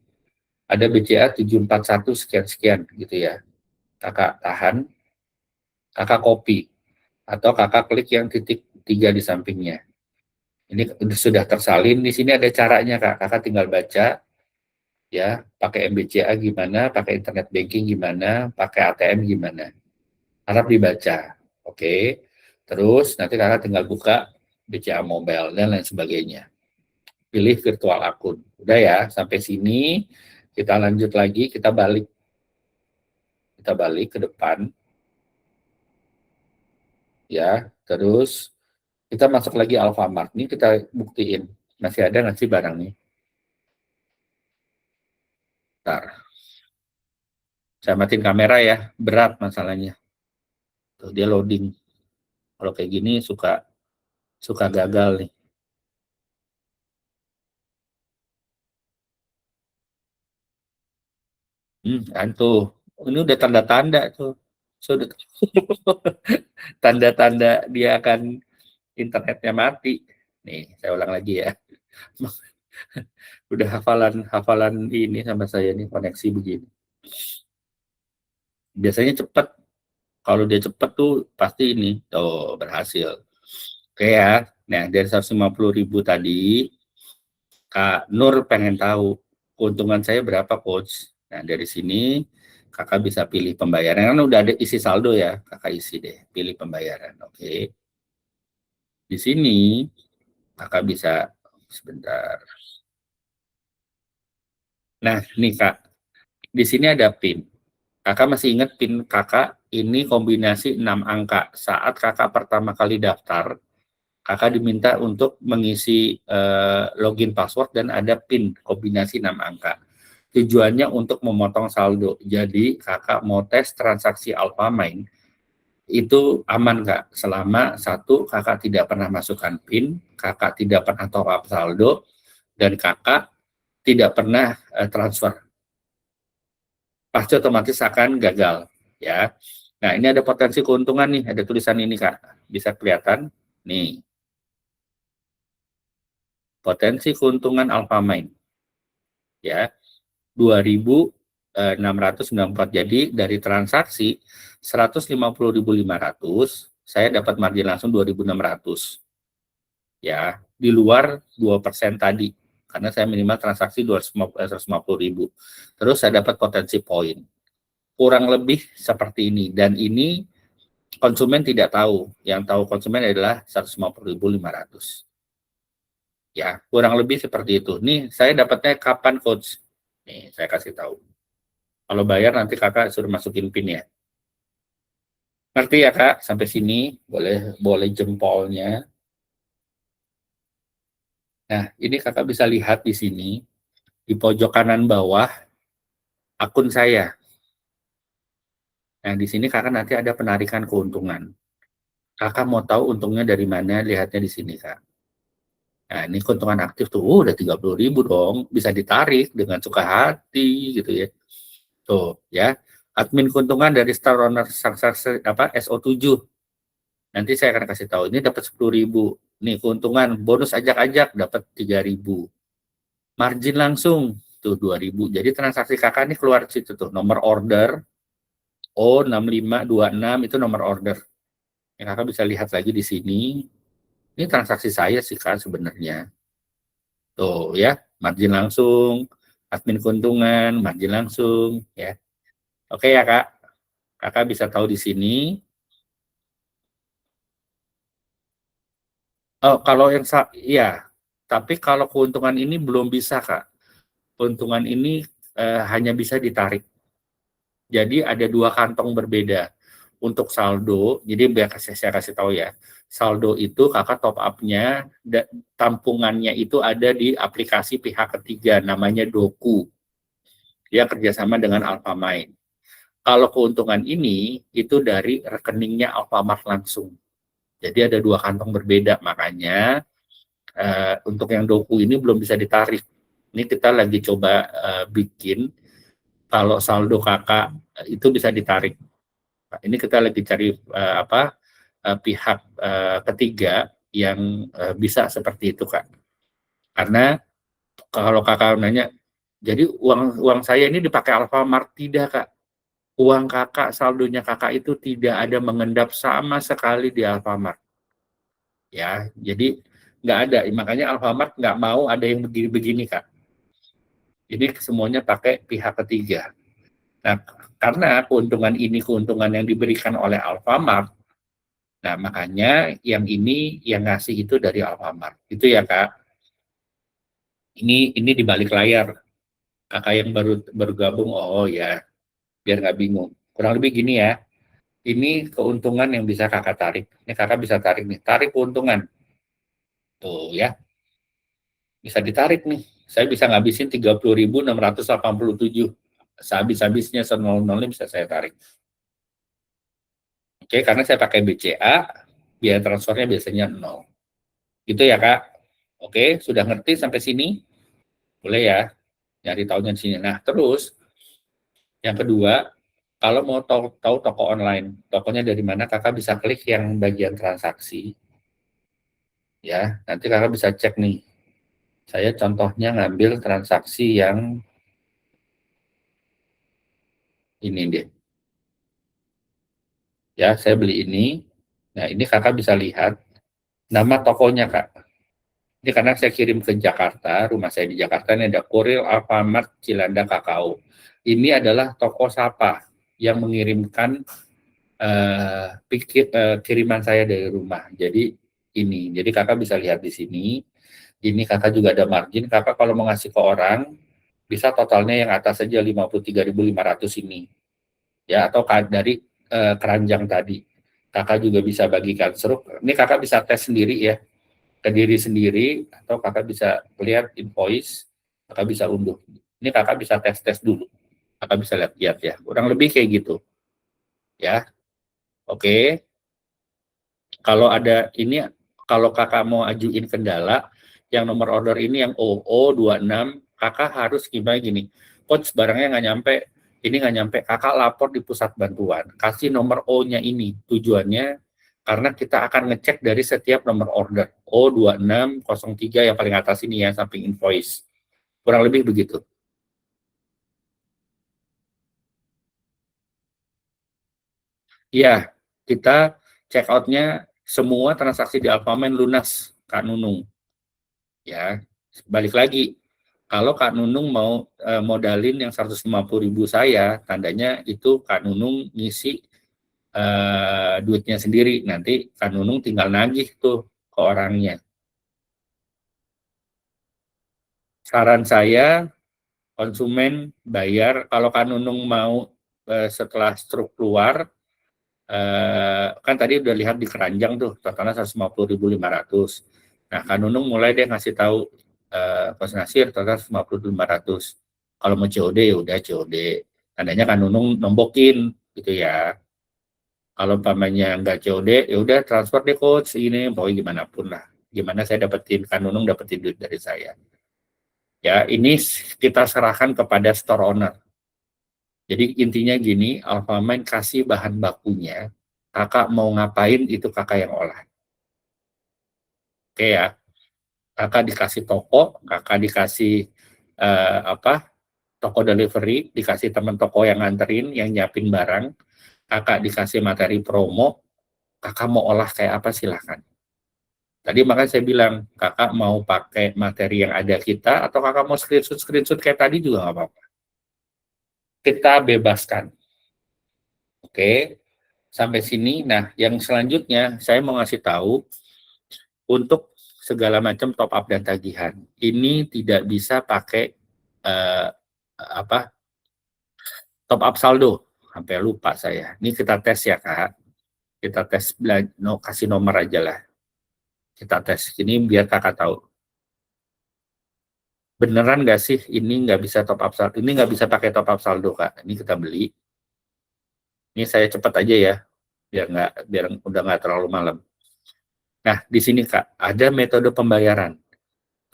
ada BCA 741 sekian-sekian gitu ya. Kakak tahan, kakak copy, atau kakak klik yang titik 3 di sampingnya. Ini sudah tersalin, di sini ada caranya, Kak. Kakak tinggal baca, ya, pakai MBCA gimana, pakai internet banking gimana, pakai ATM gimana. Harap dibaca, oke. Terus nanti kakak tinggal buka BCA Mobile dan lain sebagainya. Pilih virtual akun. Udah ya, sampai sini kita lanjut lagi, kita balik ke depan. Ya, terus kita masuk lagi Alfamart. Ini kita buktiin masih ada nggak sih barangnya. Bentar. Saya matiin kamera ya, berat masalahnya. Tuh, dia loading. Kalau kayak gini suka gagal nih. Kan tuh. Ini udah tanda-tanda tuh. Sudah tanda-tanda dia akan internetnya mati. Nih, saya ulang lagi ya. Udah hafalan ini sama saya nih, koneksi begini. Biasanya cepat. Kalau dia cepat tuh pasti ini. Tuh, berhasil. Oke ya. Nah, dari 150.000 tadi, Kak Nur pengen tahu keuntungan saya berapa, Coach. Nah, dari sini kakak bisa pilih pembayaran. Kan udah ada isi saldo ya, kakak isi deh. Pilih pembayaran, oke. Di sini kakak bisa, sebentar. Nah, nih Kak, di sini ada PIN. Kakak masih ingat PIN kakak ini kombinasi 6 angka. Saat kakak pertama kali daftar, kakak diminta untuk mengisi login password dan ada PIN kombinasi 6 angka. Tujuannya untuk memotong saldo. Jadi kakak mau tes transaksi Alfamart itu aman, Kak. Selama satu, kakak tidak pernah masukkan PIN, kakak tidak pernah top up saldo, dan kakak tidak pernah transfer. Pasti otomatis akan gagal, ya. Nah, ini ada potensi keuntungan nih, ada tulisan ini, Kak. Bisa kelihatan? Nih. Potensi keuntungan Alfamart. Ya. 2.694. Jadi dari transaksi 150.500, saya dapat margin langsung 2.600. Ya, di luar 2% tadi. Karena saya minimal transaksi 150.000. Terus saya dapat potensi poin. Kurang lebih seperti ini. Dan ini konsumen tidak tahu. Yang tahu konsumen adalah 150.500. Ya, kurang lebih seperti itu. Nih, saya dapatnya kapan, Coach? Nih, saya kasih tahu. Kalau bayar nanti kakak suruh masukin PIN ya. Ngerti ya, Kak? Sampai sini boleh jempolnya. Nah, ini kakak bisa lihat di sini, di pojok kanan bawah, akun saya. Nah, di sini kakak nanti ada penarikan keuntungan. Kakak mau tahu untungnya dari mana? Lihatnya di sini, Kak. Nah, ini keuntungan aktif tuh, udah 30.000 dong, bisa ditarik dengan suka hati gitu ya. Tuh, ya. Admin keuntungan dari Star Owner SO7. Nanti saya akan kasih tahu, ini dapat 10.000. Nih, keuntungan bonus ajak-ajak dapat 3.000. Margin langsung tuh 2.000. Jadi transaksi kakak ini keluar situ tuh, nomor order O6526 itu nomor order. Yang kakak bisa lihat lagi di sini. Ini transaksi saya sih kan sebenarnya. Tuh ya, margin langsung, admin keuntungan, margin langsung ya. Oke ya Kak. Kakak bisa tahu di sini. Oh, kalau yang iya, tapi kalau keuntungan ini belum bisa Kak. Keuntungan ini hanya bisa ditarik. Jadi ada dua kantong berbeda. Untuk saldo, jadi biar saya kasih tahu ya. Saldo itu kakak top up-nya, tampungannya itu ada di aplikasi pihak ketiga, namanya Doku. Dia kerjasama dengan Alfamart. Kalau keuntungan ini, itu dari rekeningnya Alfamart langsung. Jadi ada dua kantong berbeda, makanya untuk yang Doku ini belum bisa ditarik. Ini kita lagi coba bikin, kalau saldo kakak itu bisa ditarik. Ini kita lagi cari pihak ketiga yang bisa seperti itu Kak. Karena kalau kakak nanya, jadi uang saya ini dipakai Alfamart, tidak Kak. Uang kakak, saldonya kakak itu tidak ada mengendap sama sekali di Alfamart. Ya, jadi nggak ada. Makanya Alfamart nggak mau ada yang begini-begini Kak. Jadi semuanya pakai pihak ketiga. Nah, karena keuntungan ini keuntungan yang diberikan oleh Alfamart, nah makanya yang ini yang ngasih itu dari Alfamart. Itu ya Kak. Ini di balik layar. Kakak yang baru bergabung, oh ya, biar nggak bingung. Kurang lebih gini ya. Ini keuntungan yang bisa kakak tarik. Ini kakak bisa tarik nih, tarik keuntungan. Tuh ya, bisa ditarik nih. Saya bisa ngabisin 30.687. Sehabis-habisnya 0,0 bisa saya tarik. Oke, karena saya pakai BCA, biaya transfernya biasanya 0. Gitu ya Kak. Oke, sudah ngerti sampai sini? Boleh ya, nyari tahunya di sini. Nah, terus yang kedua, kalau mau tahu toko online, tokonya dari mana, kakak bisa klik yang bagian transaksi. Ya, nanti kakak bisa cek nih. Saya contohnya ngambil transaksi yang ini deh. Ya, saya beli ini. Nah, ini kakak bisa lihat nama tokonya, Kak. Ini karena saya kirim ke Jakarta, rumah saya di Jakarta, ini ada Kurir Alfamart Cilanda Kakao. Ini adalah toko Sapa yang mengirimkan kiriman saya dari rumah. Jadi ini, jadi kakak bisa lihat di sini. Ini kakak juga ada margin. Kakak kalau mau ngasih ke orang, bisa totalnya yang atas saja 53.500 ini. Ya, atau dari keranjang tadi. Kakak juga bisa bagikan seruk. Ini kakak bisa tes sendiri ya, ke diri sendiri, atau kakak bisa lihat invoice, kakak bisa unduh. Ini kakak bisa tes-tes dulu. Kakak bisa lihat ya. Kurang lebih kayak gitu. Ya, oke. Kalau ada ini, kalau kakak mau ajuin kendala, yang nomor order ini yang OO26, kakak harus gimana gini, coach barangnya nggak nyampe, ini nggak nyampe, kakak lapor di pusat bantuan, kasih nomor O-nya ini, tujuannya karena kita akan ngecek dari setiap nomor order, O2603 yang paling atas ini ya, samping invoice. Kurang lebih begitu. Iya, kita check out-nya semua transaksi di Alfamart lunas, Kak Nunung. Ya, balik lagi. Kalau Kak Nunung mau modalin yang 150.000 saya, tandanya itu Kak Nunung ngisi duitnya sendiri. Nanti Kak Nunung tinggal nagih tuh ke orangnya. Saran saya, konsumen bayar. Kalau Kak Nunung mau setelah struk keluar, kan tadi udah lihat di keranjang tuh, totalnya 150.500. Nah, Kak Nunung mulai deh ngasih tahu Coach Nasir total 50.500. Kalau mau COD ya udah COD. Tandanya Kak Nunung nombokin gitu ya. Kalau umpamanya nggak COD, ya udah transfer deh coach ini, pokoknya gimana pun lah. Gimana saya dapetin, Kak Nunung dapetin duit dari saya. Ya, ini kita serahkan kepada store owner. Jadi intinya gini, Alfamart kasih bahan bakunya, kakak mau ngapain itu kakak yang olah. Oke ya, kakak dikasih toko, kakak dikasih toko delivery, dikasih teman toko yang nganterin, yang nyiapin barang, kakak dikasih materi promo, kakak mau olah kayak apa silahkan. Tadi makanya saya bilang, kakak mau pakai materi yang ada kita, atau kakak mau screenshot kayak tadi juga nggak apa-apa. Kita bebaskan. Oke, sampai sini. Nah, yang selanjutnya saya mau ngasih tahu untuk segala macam top up dan tagihan. Ini tidak bisa pakai eh, top up saldo. Sampai lupa saya. Ini kita tes ya, Kak. Kita tes, kasih nomor aja lah. Kita tes. Ini biar kakak tahu. Beneran nggak sih ini nggak bisa top up saldo? Ini nggak bisa pakai top up saldo, Kak. Ini kita beli. Ini saya cepat aja ya, biar udah nggak terlalu malam. Nah, di sini Kak, ada metode pembayaran.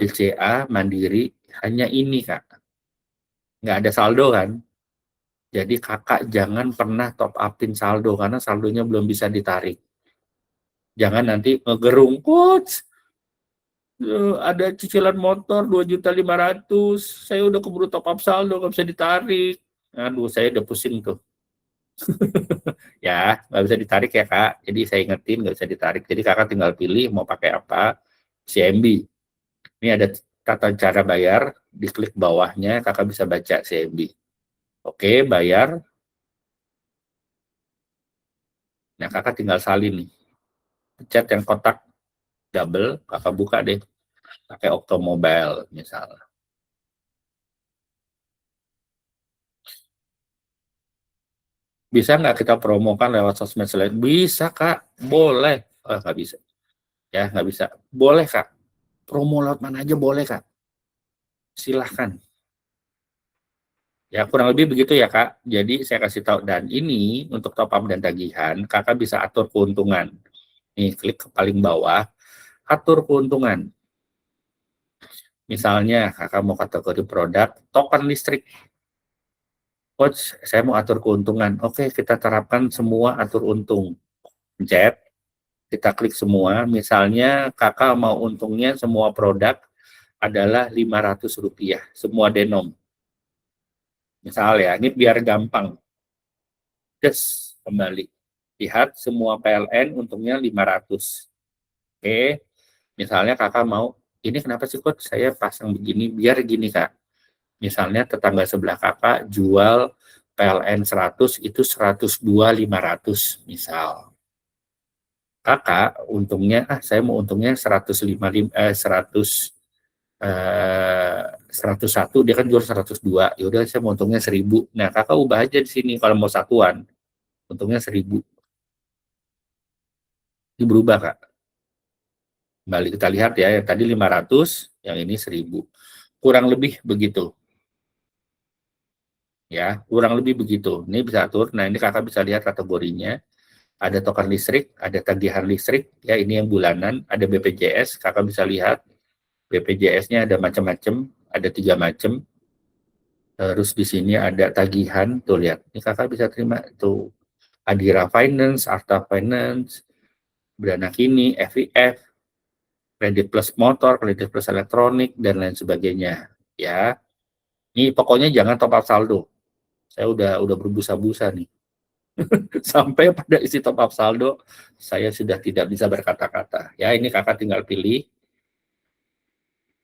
BCA, Mandiri, hanya ini Kak. Nggak ada saldo kan? Jadi kakak jangan pernah top upin saldo, karena saldonya belum bisa ditarik. Jangan nanti ngegerung, coach, ada cicilan motor 2.500.000, saya udah keburu top up saldo, nggak bisa ditarik. Aduh, saya udah pusing tuh. Ya, nggak bisa ditarik ya Kak. Jadi saya ingetin nggak bisa ditarik. Jadi kakak tinggal pilih mau pakai apa, CMB. Ini ada tata cara bayar, diklik bawahnya kakak bisa baca CMB. Oke, bayar. Nah kakak tinggal salin nih. Pencet yang kotak double, kakak buka deh. Pakai Oktomobile misalnya. Bisa nggak kita promokan lewat sosmed selain? Bisa Kak, boleh. Oh, nggak bisa. Ya, nggak bisa. Boleh Kak. Promo lewat mana aja boleh Kak. Silahkan. Ya, kurang lebih begitu ya, Kak. Jadi, saya kasih tahu. Dan ini, untuk top up dan tagihan, Kakak bisa atur keuntungan. Nih, klik ke paling bawah, atur keuntungan. Misalnya, Kakak mau kategori produk, token listrik. Coach, saya mau atur keuntungan. Oke, kita terapkan semua atur untung. Pencet, kita klik semua. Misalnya, Kakak mau untungnya semua produk adalah Rp500. Semua denom. Misalnya, ini biar gampang. Des, kembali. Lihat semua PLN untungnya 500. Oke, misalnya kakak mau, ini kenapa sih Coach saya pasang begini, biar gini Kak. Misalnya tetangga sebelah kakak jual PLN 100, itu 102.500 misal. Kakak untungnya, saya mau untungnya 101, dia kan jual 102, yaudah saya mau untungnya 1.000. Nah kakak ubah aja di sini, kalau mau satuan, untungnya 1.000. Ini berubah Kak. Kembali kita lihat ya, yang tadi 500, yang ini 1.000. Kurang lebih begitu. Ya, kurang lebih begitu. Ini bisa atur. Nah, ini kakak bisa lihat kategorinya. Ada token listrik, ada tagihan listrik, ya ini yang bulanan, ada BPJS, kakak bisa lihat. BPJS-nya ada macam-macam, ada 3 macam. Terus di sini ada tagihan, tuh lihat. Ini kakak bisa terima tuh Adira Finance, Arta Finance, Dana Kini, FIF, kredit plus motor, kredit plus elektronik, dan lain sebagainya. Ya, ini pokoknya jangan top up saldo. Saya udah berbusa-busa nih. Sampai pada isi top up saldo, saya sudah tidak bisa berkata-kata. Ya, ini kakak tinggal pilih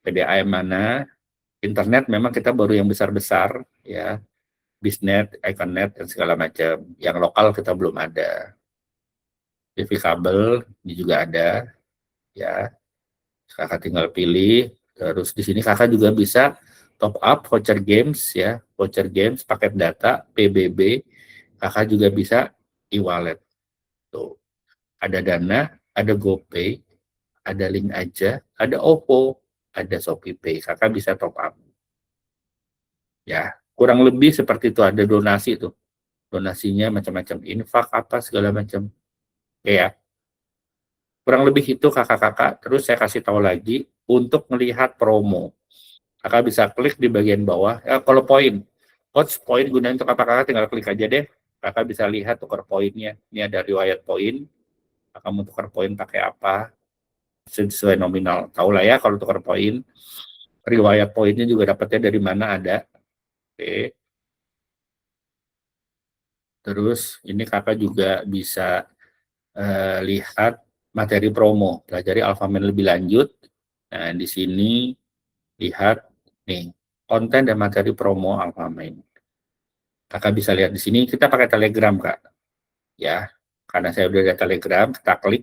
PDAM mana. Internet memang kita baru yang besar-besar, ya. Bisnet, Iconnet, dan segala macam. Yang lokal kita belum ada. TV kabel, ini juga ada. Ya, kakak tinggal pilih. Terus di sini kakak juga bisa top up voucher games ya, voucher games, paket data, PBB, kakak juga bisa e-wallet. Tuh, ada Dana, ada GoPay, ada Link Aja, ada OVO, ada ShopeePay, kakak bisa top up. Ya, kurang lebih seperti itu, ada donasi tuh. donasinya macam-macam, infak apa segala macam. Ya, kurang lebih itu kakak-kakak. Terus saya kasih tahu lagi untuk melihat promo. Kakak bisa klik di bagian bawah. Kalau poin, coach poin gunain untuk apa kakak tinggal klik aja deh. Kakak bisa lihat tukar poinnya. Ini ada riwayat poin. Kakak mau tukar poin pakai apa? Sesuai nominal. Tahu lah ya kalau tukar poin. Riwayat poinnya juga dapatnya dari mana ada. Oke. Terus ini kakak juga bisa lihat materi promo, pelajari Alphaman lebih lanjut. Nah, di sini lihat nih konten dan materi promo Alphaman. Kakak bisa lihat di sini, kita pakai Telegram, Kak. Ya, karena saya udah ada Telegram, kita klik.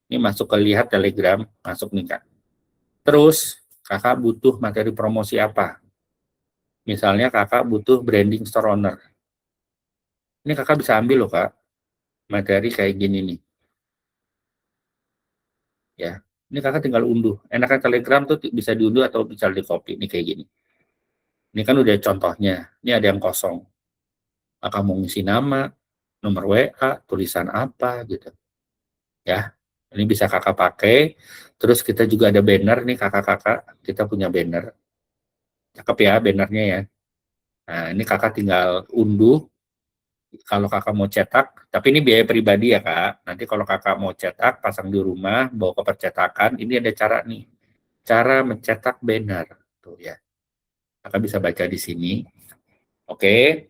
Ini masuk ke lihat Telegram, masuk nih, Kak. Terus, kakak butuh materi promosi apa? Misalnya kakak butuh branding store owner. Ini kakak bisa ambil loh, Kak. Materi kayak gini nih. Ya, ini kakak tinggal unduh. Enaknya Telegram tuh bisa diunduh atau bisa di copy. Ini kayak gini. Ini kan udah contohnya. Ini ada yang kosong. Kakak mau ngisi nama, nomor WA, tulisan apa gitu. Ya, ini bisa kakak pakai. Terus kita juga ada banner nih kakak-kakak. Kita punya banner. Cakep ya bannernya ya. Nah, ini kakak tinggal unduh. Kalau kakak mau cetak, tapi ini biaya pribadi ya kak. Nanti kalau kakak mau cetak, pasang di rumah, bawa ke percetakan, ini ada cara nih. Cara mencetak banner. Tuh ya. Kakak bisa baca di sini. Oke.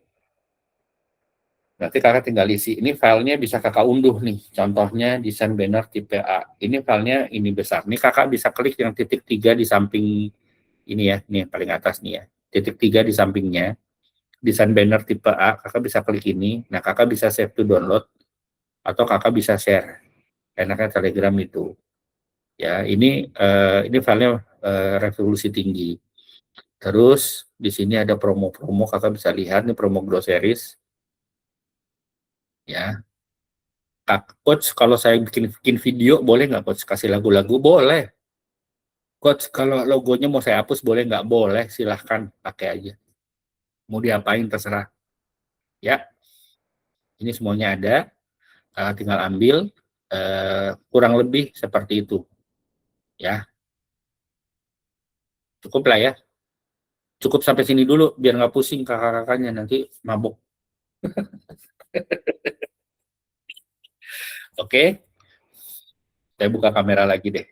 Nanti kakak tinggal isi. Ini filenya bisa kakak unduh nih. Contohnya desain banner tipe A. Ini filenya ini besar. Ini kakak bisa klik yang titik 3 di samping ini ya. Nih paling atas nih ya. Titik 3 di sampingnya. Desain banner tipe A. Kakak bisa klik ini. Nah kakak bisa save to download. Atau kakak bisa share. Enaknya Telegram itu. Ya ini filenya resolusi tinggi. Terus di sini ada promo-promo. Kakak bisa lihat nih promo groceries. Ya, coach kalau saya bikin video boleh nggak coach kasih lagu-lagu? Boleh. Coach kalau logonya mau saya hapus boleh nggak? Boleh, silahkan pakai aja. Mau diapain terserah. Ya, ini semuanya ada. Tinggal ambil. Kurang lebih seperti itu. Ya, cukup lah ya. Cukup sampai sini dulu biar nggak pusing kakak-kakaknya nanti mabuk. Oke, saya buka kamera lagi deh.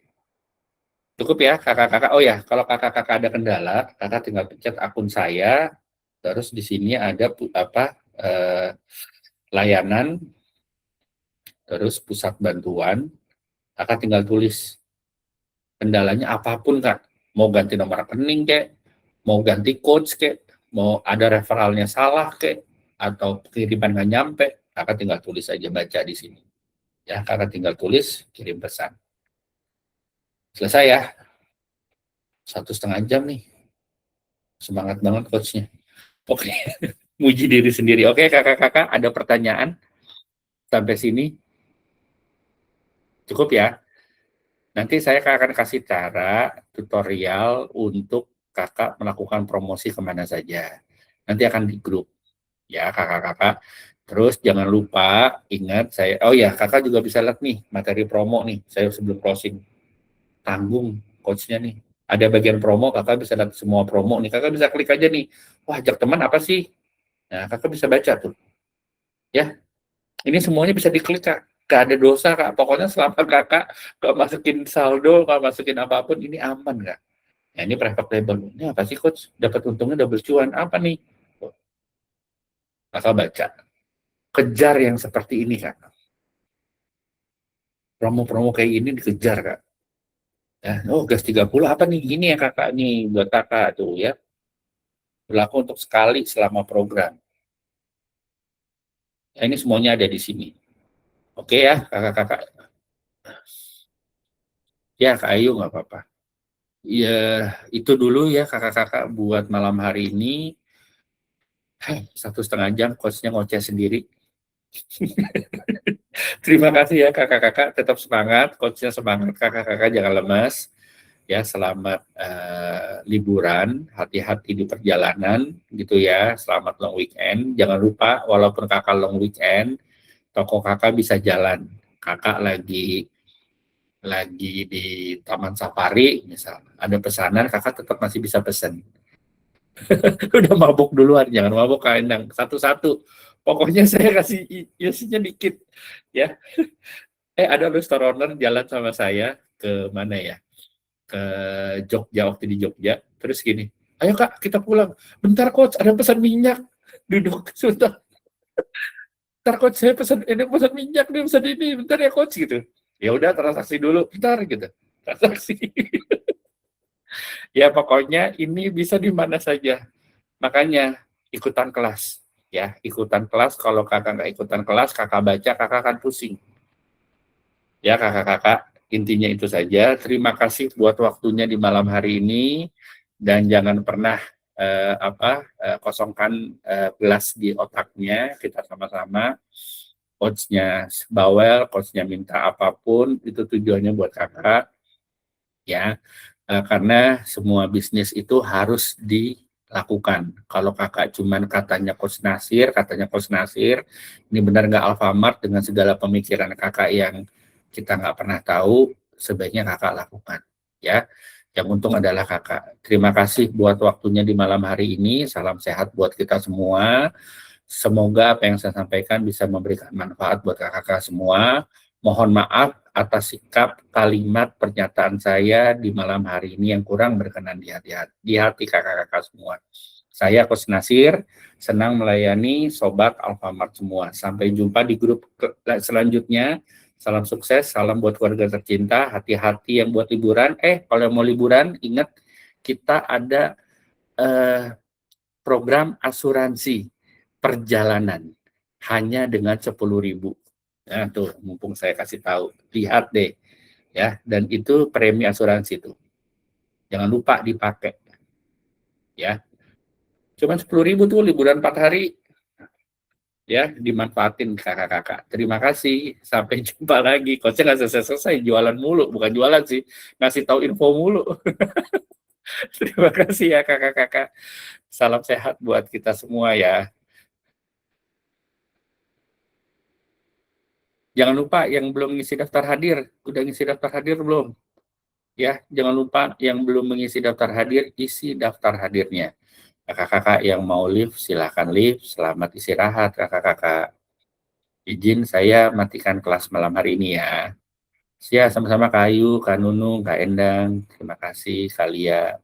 Cukup ya kakak-kakak. Oh ya, kalau kakak-kakak ada kendala, kakak tinggal pencet akun saya. Terus di sini ada layanan, terus pusat bantuan. Kakak tinggal tulis kendalanya apapun kak. Mau ganti nomor rekening kek, mau ganti coach kek, mau ada referralnya salah kek, atau kiriman nggak nyampe, kakak tinggal tulis aja baca di sini. Ya, kakak tinggal tulis, kirim pesan. Selesai ya. 1,5 jam nih. Semangat banget coachnya. Oke, muji diri sendiri. Oke, kakak-kakak, ada pertanyaan sampai sini? Cukup ya? Nanti saya akan kasih cara tutorial untuk kakak melakukan promosi kemana saja. Nanti akan di grup, ya kakak-kakak. Terus jangan lupa ingat saya, oh ya kakak juga bisa lihat nih materi promo nih, saya sebelum closing. Tanggung coachnya nih. Ada bagian promo, kakak bisa lihat semua promo nih. Kakak bisa klik aja nih, wah ajak teman apa sih? Nah kakak bisa baca tuh. Ya, ini semuanya bisa diklik kak. Gak ada dosa kak. Pokoknya selama kakak gak masukin saldo, gak masukin apapun, ini aman kak. Nah, ini private label. Ini apa sih coach? Dapat untungnya double cuan. Apa nih? Kakak baca. Kejar yang seperti ini kak. Promo-promo kayak gini dikejar kak. Ya, oh gas 30 apa nih? Ini ya kakak nih buat kakak tuh ya. Berlaku untuk sekali selama program. Ya, ini semuanya ada di sini. Oke ya kakak-kakak. Ya Kak Ayu nggak apa-apa. Ya itu dulu ya kakak-kakak buat malam hari ini. 1,5 jam coachnya ngoceh sendiri. Terima kasih ya kakak-kakak, tetap semangat, coachnya semangat, kakak-kakak jangan lemas. Ya, selamat liburan, hati-hati di perjalanan gitu ya. Selamat long weekend. Jangan lupa walaupun kakak long weekend, toko kakak bisa jalan. Kakak lagi di Taman Safari misal, ada pesanan kakak tetap masih bisa pesan. Udah mabuk duluan, jangan mabuk Kak Endang. Satu-satu. Pokoknya saya kasih isinya dikit ya. Ada restoraner jalan sama saya ke mana ya? Ke Jogja, waktu di Jogja. Terus gini, ayo Kak kita pulang. Bentar coach, ada pesan minyak. Duduk sebentar. Bentar coach, saya pesan minyak nih, pesan ini. Bentar ya coach gitu. Ya udah transaksi dulu, bentar gitu. Transaksi. Ya pokoknya ini bisa di mana saja. Makanya ikutan kelas. Ya, ikutan kelas. Kalau kakak nggak ikutan kelas, kakak baca, kakak akan pusing. Ya kakak-kakak, intinya itu saja. Terima kasih buat waktunya di malam hari ini, dan jangan pernah kosongkan gelas di otaknya. Kita sama-sama, coachnya bawel, coachnya minta apapun, itu tujuannya buat kakak ya. Karena semua bisnis itu harus dilakukan. Kalau kakak cuman katanya coach Nasir, ini benar nggak Alfamart dengan segala pemikiran kakak yang kita nggak pernah tahu, sebaiknya kakak lakukan ya. Yang untung adalah kakak. Terima kasih buat waktunya di malam hari ini. Salam sehat buat kita semua. Semoga apa yang saya sampaikan bisa memberikan manfaat buat kakak-kakak semua. Mohon maaf atas sikap, kalimat, pernyataan saya di malam hari ini yang kurang berkenan di hati kakak-kakak semua. Saya Coach Nasir, senang melayani Sobat Alfamart semua. Sampai jumpa di grup selanjutnya. Salam sukses, salam buat keluarga tercinta, hati-hati yang buat liburan. Kalau mau liburan, ingat kita ada program asuransi perjalanan hanya dengan 10.000. Nah, tuh mumpung saya kasih tahu, lihat deh ya, dan itu premi asuransi tuh. Jangan lupa dipakai ya. Cuman 10.000 tuh liburan 4 hari ya, dimanfaatin kakak-kakak. Terima kasih, sampai jumpa lagi. Coachnya nggak selesai-selesai, jualan mulu, bukan jualan sih, ngasih tahu info mulu. Terima kasih ya kakak-kakak. Salam sehat buat kita semua ya. Jangan lupa yang belum ngisi daftar hadir, udah ngisi daftar hadir belum? Ya, jangan lupa yang belum mengisi daftar hadir, isi daftar hadirnya. Kakak-kakak yang mau live, silahkan live. Selamat istirahat kakak-kakak. Izin saya matikan kelas malam hari ini ya. Sama-sama Kak Ayu, Kak Nunung, Kak Endang. Terima kasih, Kak Lia.